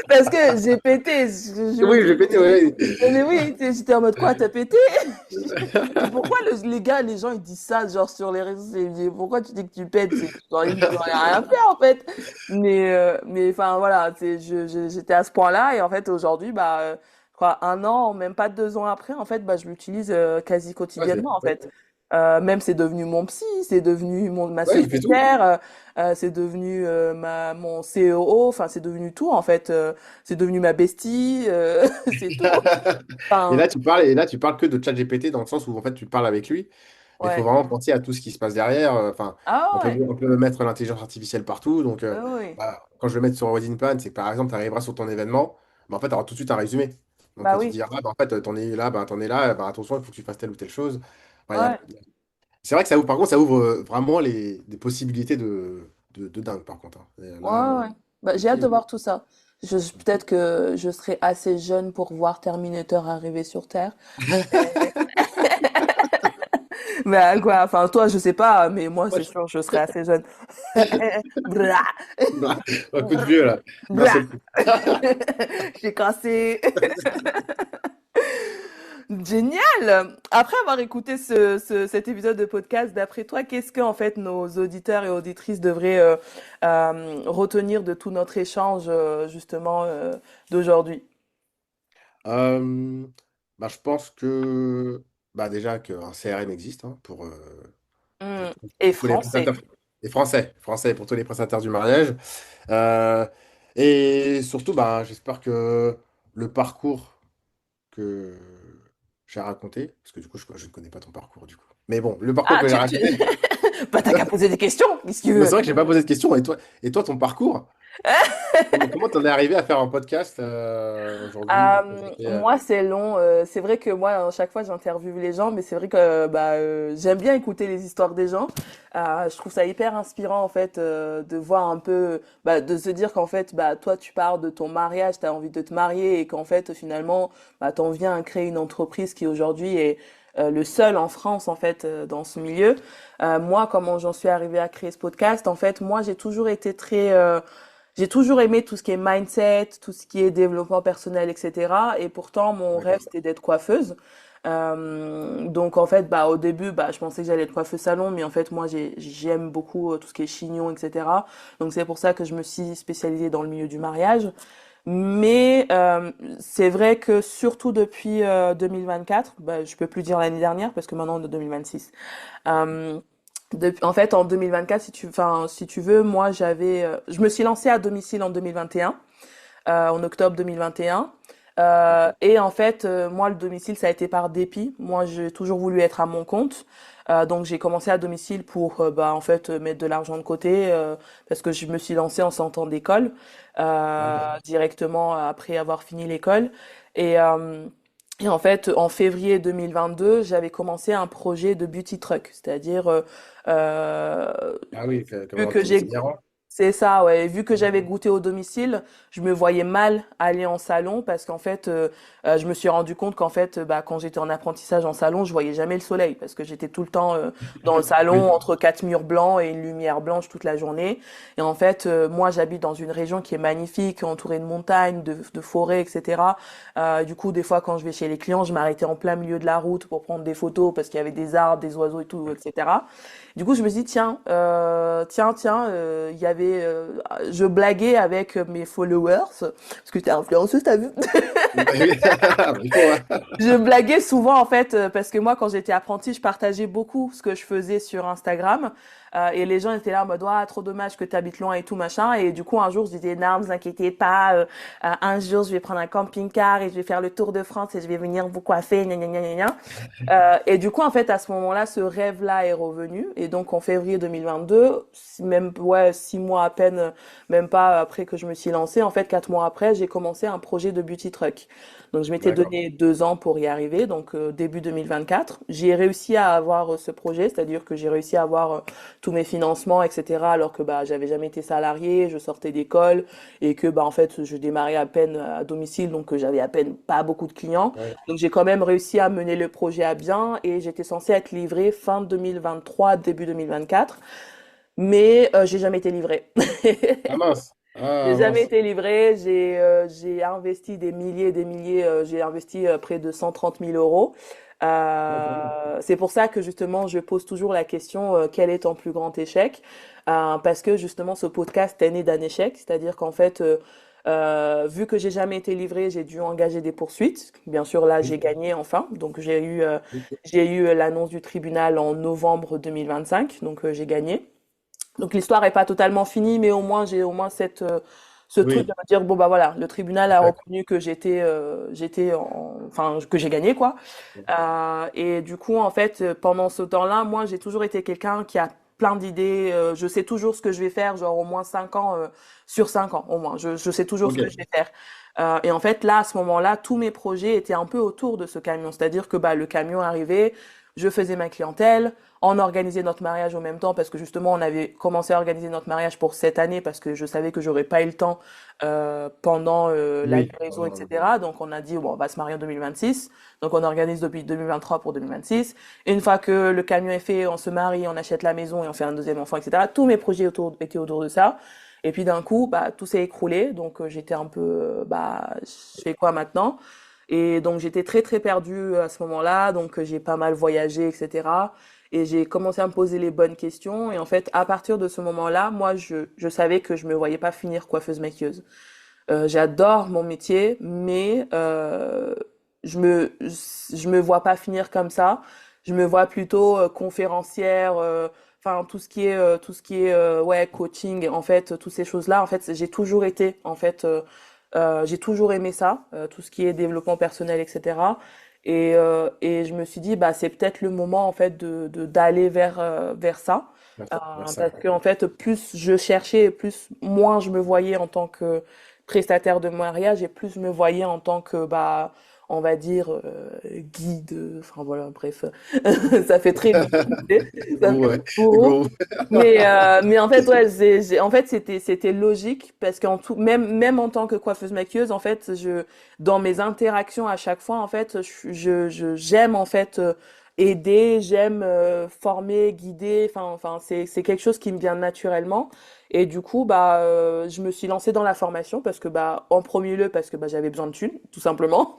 Parce que j'ai pété. Je me Oui, dis, j'ai pété, oui. mais oui, j'étais en mode quoi? T'as pété? Mais pourquoi les gars, les gens, ils disent ça, genre, sur les réseaux sociaux? Pourquoi tu dis que tu pètes? Genre, ils n'ont rien faire, en fait. Mais, enfin, voilà, j'étais à ce point-là, et en fait, aujourd'hui, bah, je crois, un an, même pas 2 ans après, en fait, bah, je l'utilise quasi Ouais, quotidiennement, en ouais. fait. Même c'est devenu mon psy, c'est devenu ma Ouais, il fait tout. secrétaire, c'est devenu mon COO, enfin, c'est devenu tout, en fait. C'est devenu ma bestie, c'est tout. Et Enfin, là, tu parles que de ChatGPT dans le sens où en fait, tu parles avec lui, mais il faut ouais. vraiment penser à tout ce qui se passe derrière. Enfin, Ah ouais. on peut mettre l'intelligence artificielle partout. Donc, Oui. bah, quand je vais mettre sur Wedding Plan, c'est que par exemple, tu arriveras sur ton événement, bah, en fait, tu auras tout de suite un résumé. Donc, Bah tu te oui. diras, bah, en fait, t'en es là, bah, attention, il faut que tu fasses telle ou telle chose. Enfin, Ouais. c'est vrai que ça ouvre, par contre, ça ouvre vraiment des possibilités de dingue, par contre, hein. Et Ouais, là, ouais. Bah, j'ai hâte de ok. voir tout ça. Peut-être que je serai assez jeune pour voir Terminator arriver sur Terre. Mais quoi, enfin, toi, je sais pas, mais moi, Moi, c'est sûr, je serai assez jeune. Bra, un coup de vieux, là, d'un bra. seul coup. J'ai cassé. Génial! Après avoir écouté cet épisode de podcast, d'après toi, qu'est-ce que en fait nos auditeurs et auditrices devraient retenir de tout notre échange justement d'aujourd'hui? Euh, bah, je pense que bah, déjà qu'un CRM existe hein, Hmm. Et pour tous les français. prestataires, les Français pour tous les prestataires du mariage. Euh, et surtout, bah, j'espère que le parcours que j'ai raconté, parce que du coup, je ne connais pas ton parcours du coup. Mais bon, le parcours Ah, que j'ai raconté, bah t'as qu'à poser des questions, qu'est-ce que tu bah, c'est veux? vrai que j'ai pas posé de question. Et toi, ton parcours, comment t'en es arrivé à faire un podcast aujourd'hui? Moi, c'est long. C'est vrai que moi, à chaque fois, j'interviewe les gens, mais c'est vrai que bah, j'aime bien écouter les histoires des gens. Je trouve ça hyper inspirant, en fait, de voir un peu, bah, de se dire qu'en fait, bah, toi, tu parles de ton mariage, tu as envie de te marier, et qu'en fait, finalement, bah, t'en viens à créer une entreprise qui aujourd'hui est le seul en France, en fait, dans ce milieu. Moi, comment j'en suis arrivée à créer ce podcast? En fait, moi, j'ai toujours aimé tout ce qui est mindset, tout ce qui est développement personnel, etc. Et pourtant, mon rêve, D'accord. c'était d'être coiffeuse. Donc en fait, bah au début, bah je pensais que j'allais être coiffeuse salon, mais en fait moi j'aime beaucoup tout ce qui est chignon, etc. Donc c'est pour ça que je me suis spécialisée dans le milieu du mariage. Mais c'est vrai que surtout depuis 2024, bah je peux plus dire l'année dernière parce que maintenant on est en 2026. Euh, en fait, en 2024, si tu veux, moi, je me suis lancée à domicile en 2021, en octobre 2021. Et en fait, moi, le domicile, ça a été par dépit. Moi, j'ai toujours voulu être à mon compte. Donc, j'ai commencé à domicile pour, bah, en fait, mettre de l'argent de côté, parce que je me suis lancée en sortant d'école, D'accord. directement après avoir fini l'école. Et, euh, et en fait, en février 2022, j'avais commencé un projet de beauty truck, c'est-à-dire euh, Ah oui, vu comment que j'ai itinérant. c'est ça, ouais. Vu que j'avais goûté au domicile, je me voyais mal aller en salon parce qu'en fait, je me suis rendu compte qu'en fait, bah, quand j'étais en apprentissage en salon, je voyais jamais le soleil parce que j'étais tout le temps dans le salon Oui. entre quatre murs blancs et une lumière blanche toute la journée. Et en fait, moi, j'habite dans une région qui est magnifique, entourée de montagnes, de forêts, etc. Du coup, des fois, quand je vais chez les clients, je m'arrêtais en plein milieu de la route pour prendre des photos parce qu'il y avait des arbres, des oiseaux et tout, etc. Du coup, je me suis dit, tiens, il y avait, je blaguais avec mes followers, parce que t'es influenceuse, t'as vu? Il faut, hein. Je blaguais souvent en fait parce que moi quand j'étais apprentie je partageais beaucoup ce que je faisais sur Instagram et les gens étaient là en mode ah trop dommage que tu habites loin et tout machin et du coup un jour je disais non vous inquiétez pas un jour je vais prendre un camping-car et je vais faire le tour de France et je vais venir vous coiffer gna gna gna gna gna. Et du coup en fait à ce moment-là ce rêve-là est revenu et donc en février 2022 même ouais 6 mois à peine même pas après que je me suis lancée en fait 4 mois après j'ai commencé un projet de beauty truck. Donc, je m'étais D'accord. donné 2 ans pour y arriver, donc début 2024. J'ai réussi à avoir ce projet, c'est-à-dire que j'ai réussi à avoir tous mes financements, etc. Alors que bah j'avais jamais été salariée, je sortais d'école et que bah en fait je démarrais à peine à domicile, donc j'avais à peine pas beaucoup de clients. Ouais. Donc j'ai quand même réussi à mener le projet à bien et j'étais censée être livrée fin 2023, début 2024, mais j'ai jamais été livrée. Ah mince. J'ai Ah jamais mince. été livrée, j'ai investi des milliers et des milliers, j'ai investi près de 130 000 euros. Ouais, quand même. C'est pour ça que justement je pose toujours la question quel est ton plus grand échec? Parce que justement ce podcast est né d'un échec, c'est-à-dire qu'en fait vu que j'ai jamais été livrée, j'ai dû engager des poursuites. Bien sûr là j'ai Oui. gagné enfin, donc Ok. j'ai eu l'annonce du tribunal en novembre 2025, donc j'ai gagné. Donc l'histoire est pas totalement finie, mais au moins j'ai au moins ce truc de Oui. me dire bon bah voilà, le tribunal a D'accord. reconnu que enfin que j'ai gagné quoi. Et du coup en fait pendant ce temps-là, moi j'ai toujours été quelqu'un qui a plein d'idées. Je sais toujours ce que je vais faire, genre au moins 5 ans sur 5 ans au moins. Je sais toujours ce que je Ok. vais faire. Et en fait là à ce moment-là, tous mes projets étaient un peu autour de ce camion, c'est-à-dire que bah le camion arrivait, je faisais ma clientèle. On organisait notre mariage en même temps parce que justement on avait commencé à organiser notre mariage pour cette année parce que je savais que j'aurais pas eu le temps pendant la Oui. livraison, etc. Donc on a dit bon on va se marier en 2026. Donc on organise depuis 2023 pour 2026. Une fois que le camion est fait, on se marie, on achète la maison et on fait un deuxième enfant, etc. Tous mes projets étaient autour de ça. Et puis d'un coup, bah, tout s'est écroulé. Donc j'étais un peu, bah, je fais quoi maintenant? Et donc j'étais très très perdue à ce moment-là. Donc j'ai pas mal voyagé, etc. Et j'ai commencé à me poser les bonnes questions. Et en fait, à partir de ce moment-là, moi, je savais que je me voyais pas finir coiffeuse maquilleuse. J'adore mon métier, mais je me vois pas finir comme ça. Je me vois plutôt conférencière, enfin tout ce qui est ouais coaching, en fait, toutes ces choses-là. En fait, j'ai toujours été, en fait, j'ai toujours aimé ça, tout ce qui est développement personnel, etc. Et je me suis dit, bah c'est peut-être le moment en fait d'aller vers ça. Vers ça. Parce que en fait, plus je cherchais, plus moins je me voyais en tant que prestataire de mariage et plus je me voyais en tant que bah on va dire guide, enfin voilà, bref, ça fait très vulgarisé, ça fait Ouais. gourou. Go. Mais en fait ouais, en fait c'était logique parce qu'en tout même en tant que coiffeuse maquilleuse en fait je dans mes interactions à chaque fois en fait j'aime en fait aider, j'aime former, guider, enfin c'est quelque chose qui me vient naturellement. Et du coup, bah, je me suis lancée dans la formation parce que, bah, en premier lieu, parce que bah, j'avais besoin de thunes, tout simplement.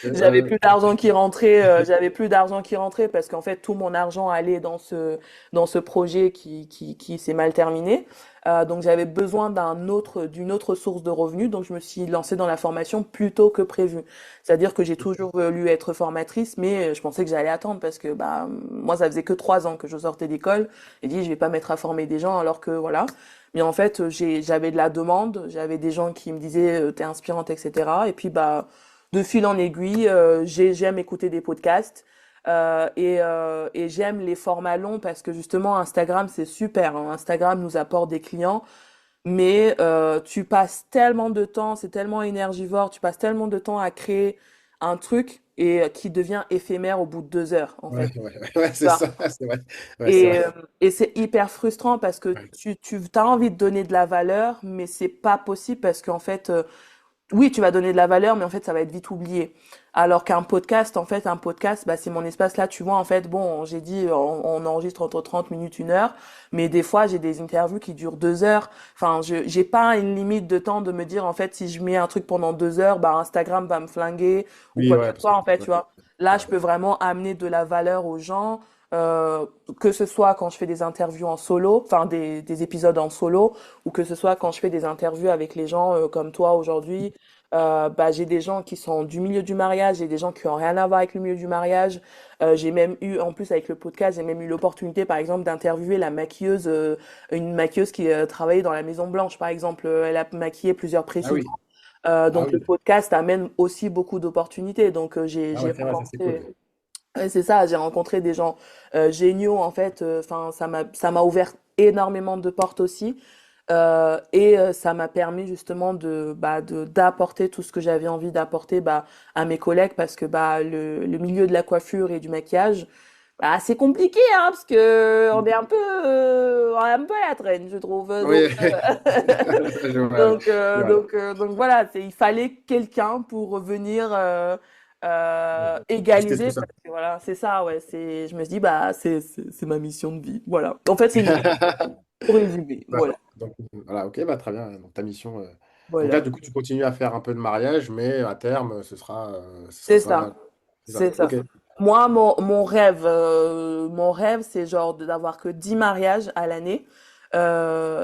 J'avais plus d'argent qui rentrait, j'avais plus d'argent qui rentrait parce qu'en fait, tout mon argent allait dans ce projet qui s'est mal terminé. Donc, j'avais besoin d'une autre source de revenus. Donc, je me suis lancée dans la formation plus tôt que prévu. C'est-à-dire que j'ai toujours voulu être formatrice, mais je pensais que j'allais attendre parce que, bah, moi, ça faisait que 3 ans que je sortais d'école. J'ai dit, je vais pas mettre à former des gens alors que, voilà. Mais en fait, j'avais de la demande, j'avais des gens qui me disaient t'es inspirante, etc. Et puis bah de fil en aiguille, j'aime écouter des podcasts et j'aime les formats longs parce que justement Instagram c'est super, hein. Instagram nous apporte des clients, mais tu passes tellement de temps, c'est tellement énergivore, tu passes tellement de temps à créer un truc et qui devient éphémère au bout de 2 heures en Ouais, fait. ouais, ouais, c'est Bah, ça, c'est vrai. Ouais, c'est vrai. et c'est hyper frustrant parce que Ouais. tu as envie de donner de la valeur, mais c'est pas possible parce qu'en fait, oui, tu vas donner de la valeur, mais en fait, ça va être vite oublié. Alors qu'un podcast, en fait, un podcast, bah, c'est mon espace là, tu vois, en fait, bon, j'ai dit, on enregistre entre 30 minutes, 1 heure, mais des fois, j'ai des interviews qui durent 2 heures. Enfin, j'ai pas une limite de temps de me dire, en fait, si je mets un truc pendant 2 heures, bah, Instagram va me flinguer ou Oui, quoi que ouais, ce parce soit, que en fait, ouais, tu vois. c'est Là, je vrai. peux vraiment amener de la valeur aux gens, que ce soit quand je fais des interviews en solo, enfin, des épisodes en solo, ou que ce soit quand je fais des interviews avec les gens, comme toi aujourd'hui. Bah, j'ai des gens qui sont du milieu du mariage, j'ai des gens qui ont rien à voir avec le milieu du mariage. J'ai même eu, en plus avec le podcast, j'ai même eu l'opportunité, par exemple, d'interviewer la maquilleuse, une maquilleuse qui travaillait dans la Maison Blanche, par exemple. Elle a maquillé plusieurs Ah présidents. oui, ah Donc le oui. podcast amène aussi beaucoup d'opportunités. Donc Ah j'ai ouais, c'est vrai, ça c'est rencontré, cool. ouais, c'est ça, j'ai rencontré des gens géniaux en fait. Enfin, ça m'a ouvert énormément de portes aussi. Ça m'a permis justement d'apporter tout ce que j'avais envie d'apporter bah, à mes collègues parce que bah le milieu de la coiffure et du maquillage Bah, c'est compliqué, hein, parce que on est un peu à la traîne, je trouve. Oui, je vois, je vois. Donc voilà, il fallait quelqu'un pour venir Booster tout égaliser, ça. parce que voilà, c'est ça, ouais. Je me dis, bah, c'est ma mission de vie. Voilà. En fait, c'est une mission, pour résumer. Bah, Voilà. donc, voilà, ok, bah, très bien. Donc, ta mission. Donc là, Voilà. du coup, tu continues à faire un peu de mariage, mais à terme, ce sera C'est pas. ça. C'est ça. C'est ça. Ok. Moi, mon rêve, c'est genre d'avoir que 10 mariages à l'année,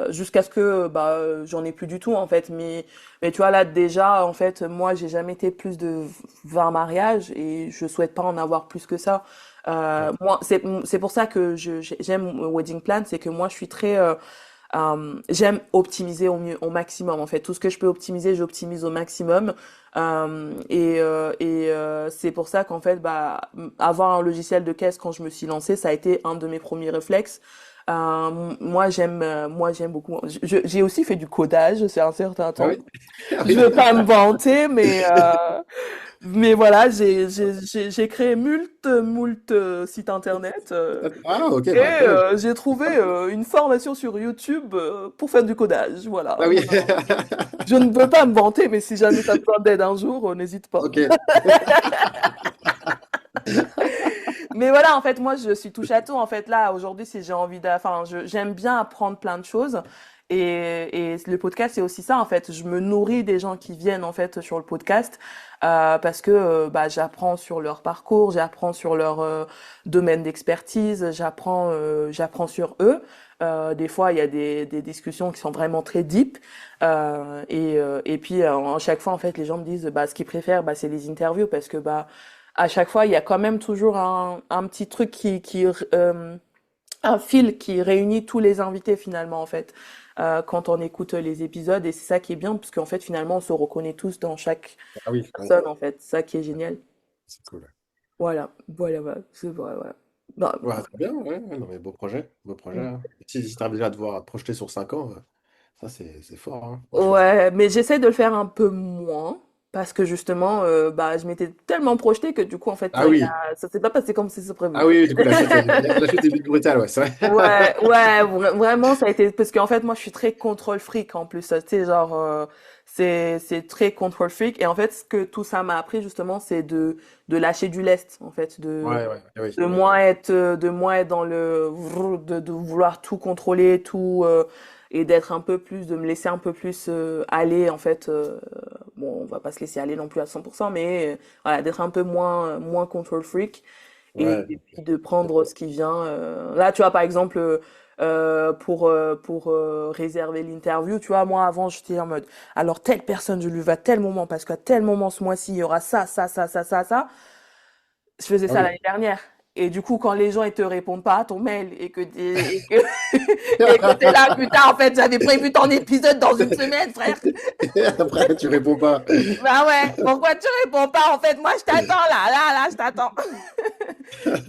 jusqu'à ce que bah, j'en ai plus du tout en fait. Mais tu vois là déjà, en fait, moi, j'ai jamais été plus de 20 mariages et je souhaite pas en avoir plus que ça. Ouais. Moi, c'est pour ça que j'aime Wedding Plan, c'est que moi, je suis très j'aime optimiser au maximum. En fait, tout ce que je peux optimiser, j'optimise au maximum. C'est pour ça qu'en fait, bah, avoir un logiciel de caisse quand je me suis lancée, ça a été un de mes premiers réflexes. Moi, j'aime beaucoup. J'ai aussi fait du codage, c'est un certain Ah temps. oui? Ah Je oui. veux pas me vanter, mais voilà, j'ai créé moult sites internet. Ah, ok, Et bah quand même. j'ai trouvé une formation sur YouTube pour faire du codage. Voilà. Ah oui. Je ne veux pas me vanter, mais si jamais tu as besoin d'aide un jour, n'hésite pas. Ok. Mais voilà, en fait, moi, je suis touche à tout. En fait, là, aujourd'hui, si j'ai envie enfin, j'aime bien apprendre plein de choses. Et le podcast, c'est aussi ça, en fait. Je me nourris des gens qui viennent, en fait, sur le podcast, parce que bah, j'apprends sur leur parcours, j'apprends sur leur domaine d'expertise, j'apprends sur eux. Des fois, il y a des discussions qui sont vraiment très deep. Et puis, à chaque fois, en fait, les gens me disent, bah, ce qu'ils préfèrent, bah, c'est les interviews, parce que, bah, à chaque fois, il y a quand même toujours un petit truc un fil qui réunit tous les invités finalement en fait, quand on écoute les épisodes et c'est ça qui est bien parce qu'en fait finalement on se reconnaît tous dans chaque Ah oui, ouais, personne en fait, c'est ça qui est génial. c'est cool. Voilà, c'est vrai, voilà. Bah, Ouais, très bien, ouais, ouais, non, mais beau projet, beau projet, hein. Si tu arrives déjà à te voir te projeter sur 5 ans, ça c'est fort, hein, franchement. ouais, mais j'essaie de le faire un peu moins parce que justement, bah, je m'étais tellement projetée que du coup en fait, Ah oui, ça s'est pas passé comme c'est prévu. ah oui, oui, du coup la chute est vite brutale, ouais, c'est vrai. Vraiment, ça a été parce qu'en fait, moi, je suis très contrôle freak en plus. Tu sais, genre, c'est très control freak. Et en fait, ce que tout ça m'a appris justement, c'est de lâcher du lest, en fait, Ouais, ouais, oui, de oui. moins être dans de vouloir tout contrôler, tout et d'être un peu plus, de me laisser un peu plus aller, en fait. Bon, on va pas se laisser aller non plus à 100%, mais voilà, d'être un peu moins control freak Ouais. et puis de prendre ce qui vient. Là, tu vois, par exemple, pour réserver l'interview, tu vois, moi avant, j'étais en mode, alors telle personne, je lui vais à tel moment, parce qu'à tel moment ce mois-ci, il y aura ça. Je faisais Ah ça oui. l'année dernière. Et du coup, quand les gens ils te répondent pas à ton mail et que t'es là, putain, en fait, j'avais prévu ton épisode dans une semaine, frère. Après, tu réponds pas. Bah ouais, pourquoi tu réponds pas? En fait, moi, je t'attends là, je t'attends.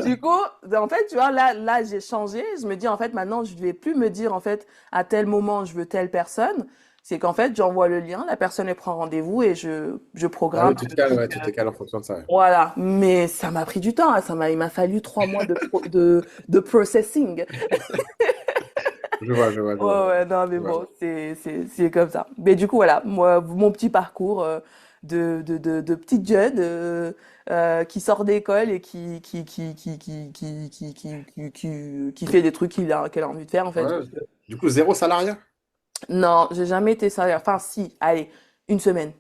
Du coup, en fait, tu vois, là, j'ai changé. Je me dis, en fait, maintenant, je vais plus me dire, en fait, à tel moment, je veux telle personne. C'est qu'en fait, j'envoie le lien, la personne, elle prend rendez-vous et je Ah programme oui, tu te le cales, truc. ouais, tu te cales en fonction de ça. Ouais, Voilà. Mais ça m'a pris du temps, hein. Il m'a fallu 3 mois de processing. je vois, je vois, je vois. Ouais, non, mais Je vois. bon, c'est comme ça. Mais du coup, voilà, moi, mon petit parcours de petite jeune qui sort d'école et qui fait des trucs qu'elle a envie de faire, en fait. Ouais. Du coup, zéro salariat? Non, j'ai jamais été salariée. Enfin, si, allez, une semaine.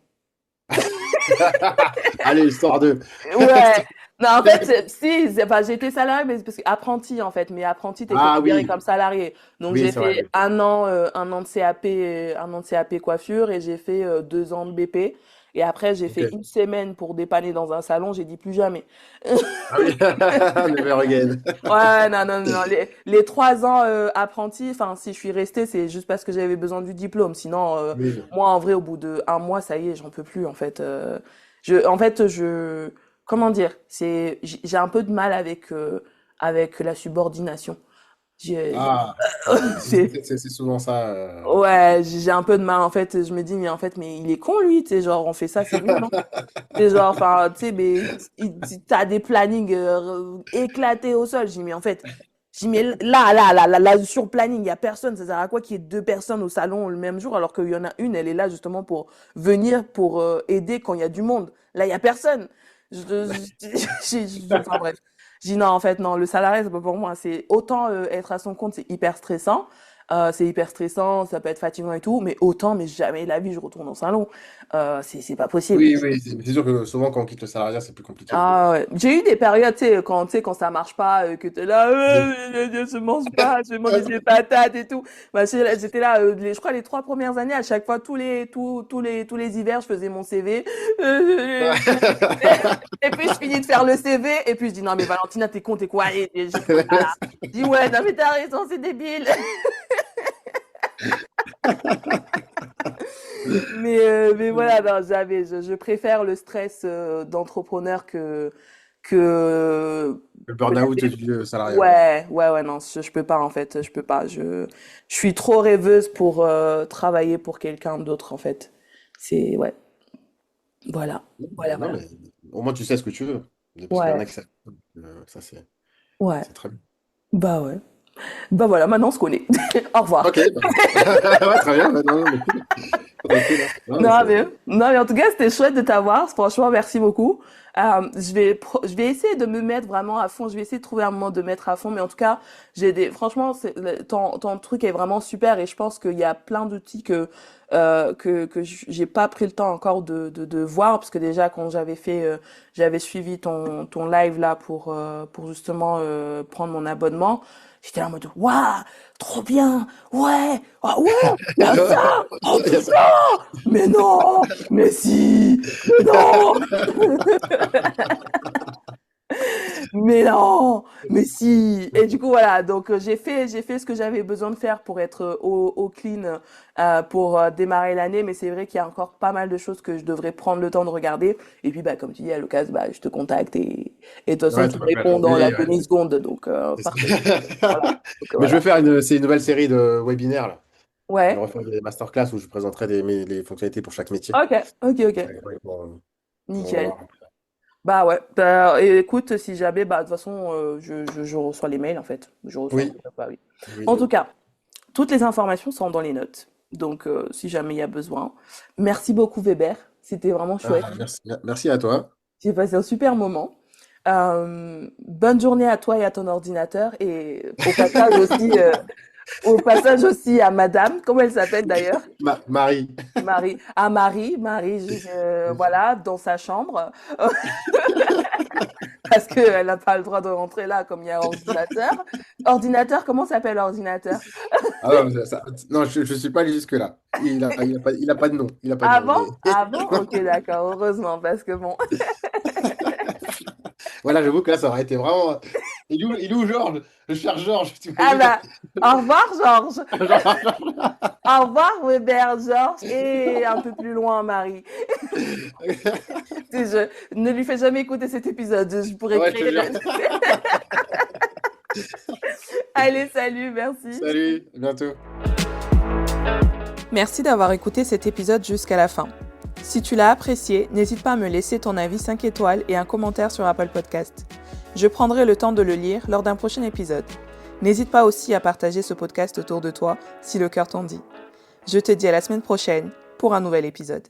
Allez, histoire de. Ouais. Non, en fait, si, enfin, j'ai été salariée, mais c'est parce que apprenti, en fait. Mais apprenti, t'es Ah considéré oui, comme salarié. Donc, oui, j'ai c'est vrai, fait oui. un an de CAP, un an de CAP coiffure et j'ai fait 2 ans de BP. Et après, j'ai Ok. fait une semaine pour dépanner dans un salon. J'ai dit plus jamais. Ah oui, never again. Ouais, non. Les 3 ans apprenti, enfin, si je suis restée, c'est juste parce que j'avais besoin du diplôme. Sinon, Oui, moi, en vrai, au bout de 1 mois, ça y est, j'en peux plus, en fait. Comment dire, j'ai un peu de mal avec la subordination. J'ai- Ah, c'est- c'est souvent ça. Ouais, j'ai un peu de mal en fait. Je me dis, mais en fait, mais il est con lui, tu sais, genre on fait ça, c'est nul, non? C'est genre, enfin, tu sais, mais t'as des plannings éclatés au sol. J'ai dit, mais en fait, j'ai dit, mais là, sur le planning, il y a personne. Ça sert à quoi qu'il y ait deux personnes au salon le même jour alors qu'il y en a une, elle est là justement pour venir, pour aider quand il y a du monde. Là, il y a personne. Enfin bref. J'ai dit non, en fait, non, le salarié, c'est pas pour moi. C'est autant être à son compte, c'est hyper stressant. C'est hyper stressant, ça peut être fatigant et tout, mais autant, mais jamais de la vie, je retourne au salon. C'est pas possible. Oui, oui, c'est sûr que souvent quand on quitte le salariat, c'est plus compliqué. Ah ouais. J'ai eu des périodes, tu sais, quand ça marche pas, que t'es là, je mange pas, je vais manger des patates et tout. Bah, j'étais là, je crois les 3 premières années, à chaque fois, tous les hivers, je faisais mon CV. Et puis, je finis de faire le CV, et puis je dis, non, mais Valentina, t'es con, t'es quoi? J'ai trop ça là. Je dis, ouais, non, mais t'as raison, c'est débile. Mais voilà, non, je préfère le stress d'entrepreneur que Le peut-être burn-out du salariat, ouais. ouais, non, je peux pas en fait, je peux pas. Je suis trop rêveuse pour travailler pour quelqu'un d'autre en fait. C'est ouais, voilà, Non, voilà. mais au moins tu sais ce que tu veux. Parce qu'il y en Ouais, a qui savent. Ça, ouais, c'est très bien. bah ouais. Bah voilà, maintenant on se connaît. Au revoir. Ok, bah. Ouais, très bien. Bah, non, non, mais cool. Cool, hein. Non, mais Non, mais en tout cas, c'était chouette de t'avoir. Franchement, merci beaucoup. Je vais essayer de me mettre vraiment à fond. Je vais essayer de trouver un moment de mettre à fond. Mais en tout cas, franchement, ton truc est vraiment super et je pense qu'il y a plein d'outils que j'ai pas pris le temps encore de voir parce que déjà, quand j'avais suivi ton live là pour justement, prendre mon abonnement. J'étais là en mode, waouh, trop bien, ouais, ah ouais, il y a ça, oh il y a ça. putain, mais non, mais si, mais non, mais non, mais si. Et du coup, voilà, donc j'ai fait ce que j'avais besoin de faire pour être au clean pour démarrer l'année, mais c'est vrai qu'il y a encore pas mal de choses que je devrais prendre le temps de regarder. Et puis, bah, comme tu dis, à l'occasion, bah, je te contacte et de toute façon, Ouais, tu tu me m'appelles. réponds dans la Oui, ouais. demi-seconde, donc C'est parfait. ça. Voilà. Donc, Mais je voilà. vais faire c'est une nouvelle série de webinaires là. Je vais Ouais, refaire des masterclass où je présenterai les fonctionnalités pour chaque métier. ok, ok, ok, Ouais, ouais, pour nickel. voir. Bah ouais, bah, et écoute, si jamais, bah de toute façon, je reçois les mails en fait. Je reçois, Oui, bah oui. oui. En tout cas, toutes les informations sont dans les notes. Donc, si jamais il y a besoin. Merci beaucoup, Weber. C'était vraiment chouette. Ah, merci à toi. J'ai passé un super moment. Bonne journée à toi et à ton ordinateur. Et au passage aussi à Madame, comment elle s'appelle d'ailleurs? Marie. Marie. À Marie, voilà, dans sa chambre. Parce qu'elle n'a pas le droit de rentrer là, comme il y a ordinateur. Ordinateur, comment s'appelle l'ordinateur? Ah non, non, je suis pas allé jusque-là. Il a pas de nom. Il a pas de Ah nom. bon? Ah bon? Ok, d'accord, heureusement, parce que bon. Voilà, j'avoue que là, ça aurait été vraiment. Il est où Georges? Je cherche Georges. Tu Ah imagines? bah, au revoir, Georges. Genre- Au revoir, Weber, Georges. Et un peu plus loin, Marie. Ne lui fais jamais écouter cet épisode, je pourrais Ouais, je te créer jure. Allez, salut, merci. Salut, à bientôt. Merci d'avoir écouté cet épisode jusqu'à la fin. Si tu l'as apprécié, n'hésite pas à me laisser ton avis 5 étoiles et un commentaire sur Apple Podcast. Je prendrai le temps de le lire lors d'un prochain épisode. N'hésite pas aussi à partager ce podcast autour de toi si le cœur t'en dit. Je te dis à la semaine prochaine pour un nouvel épisode.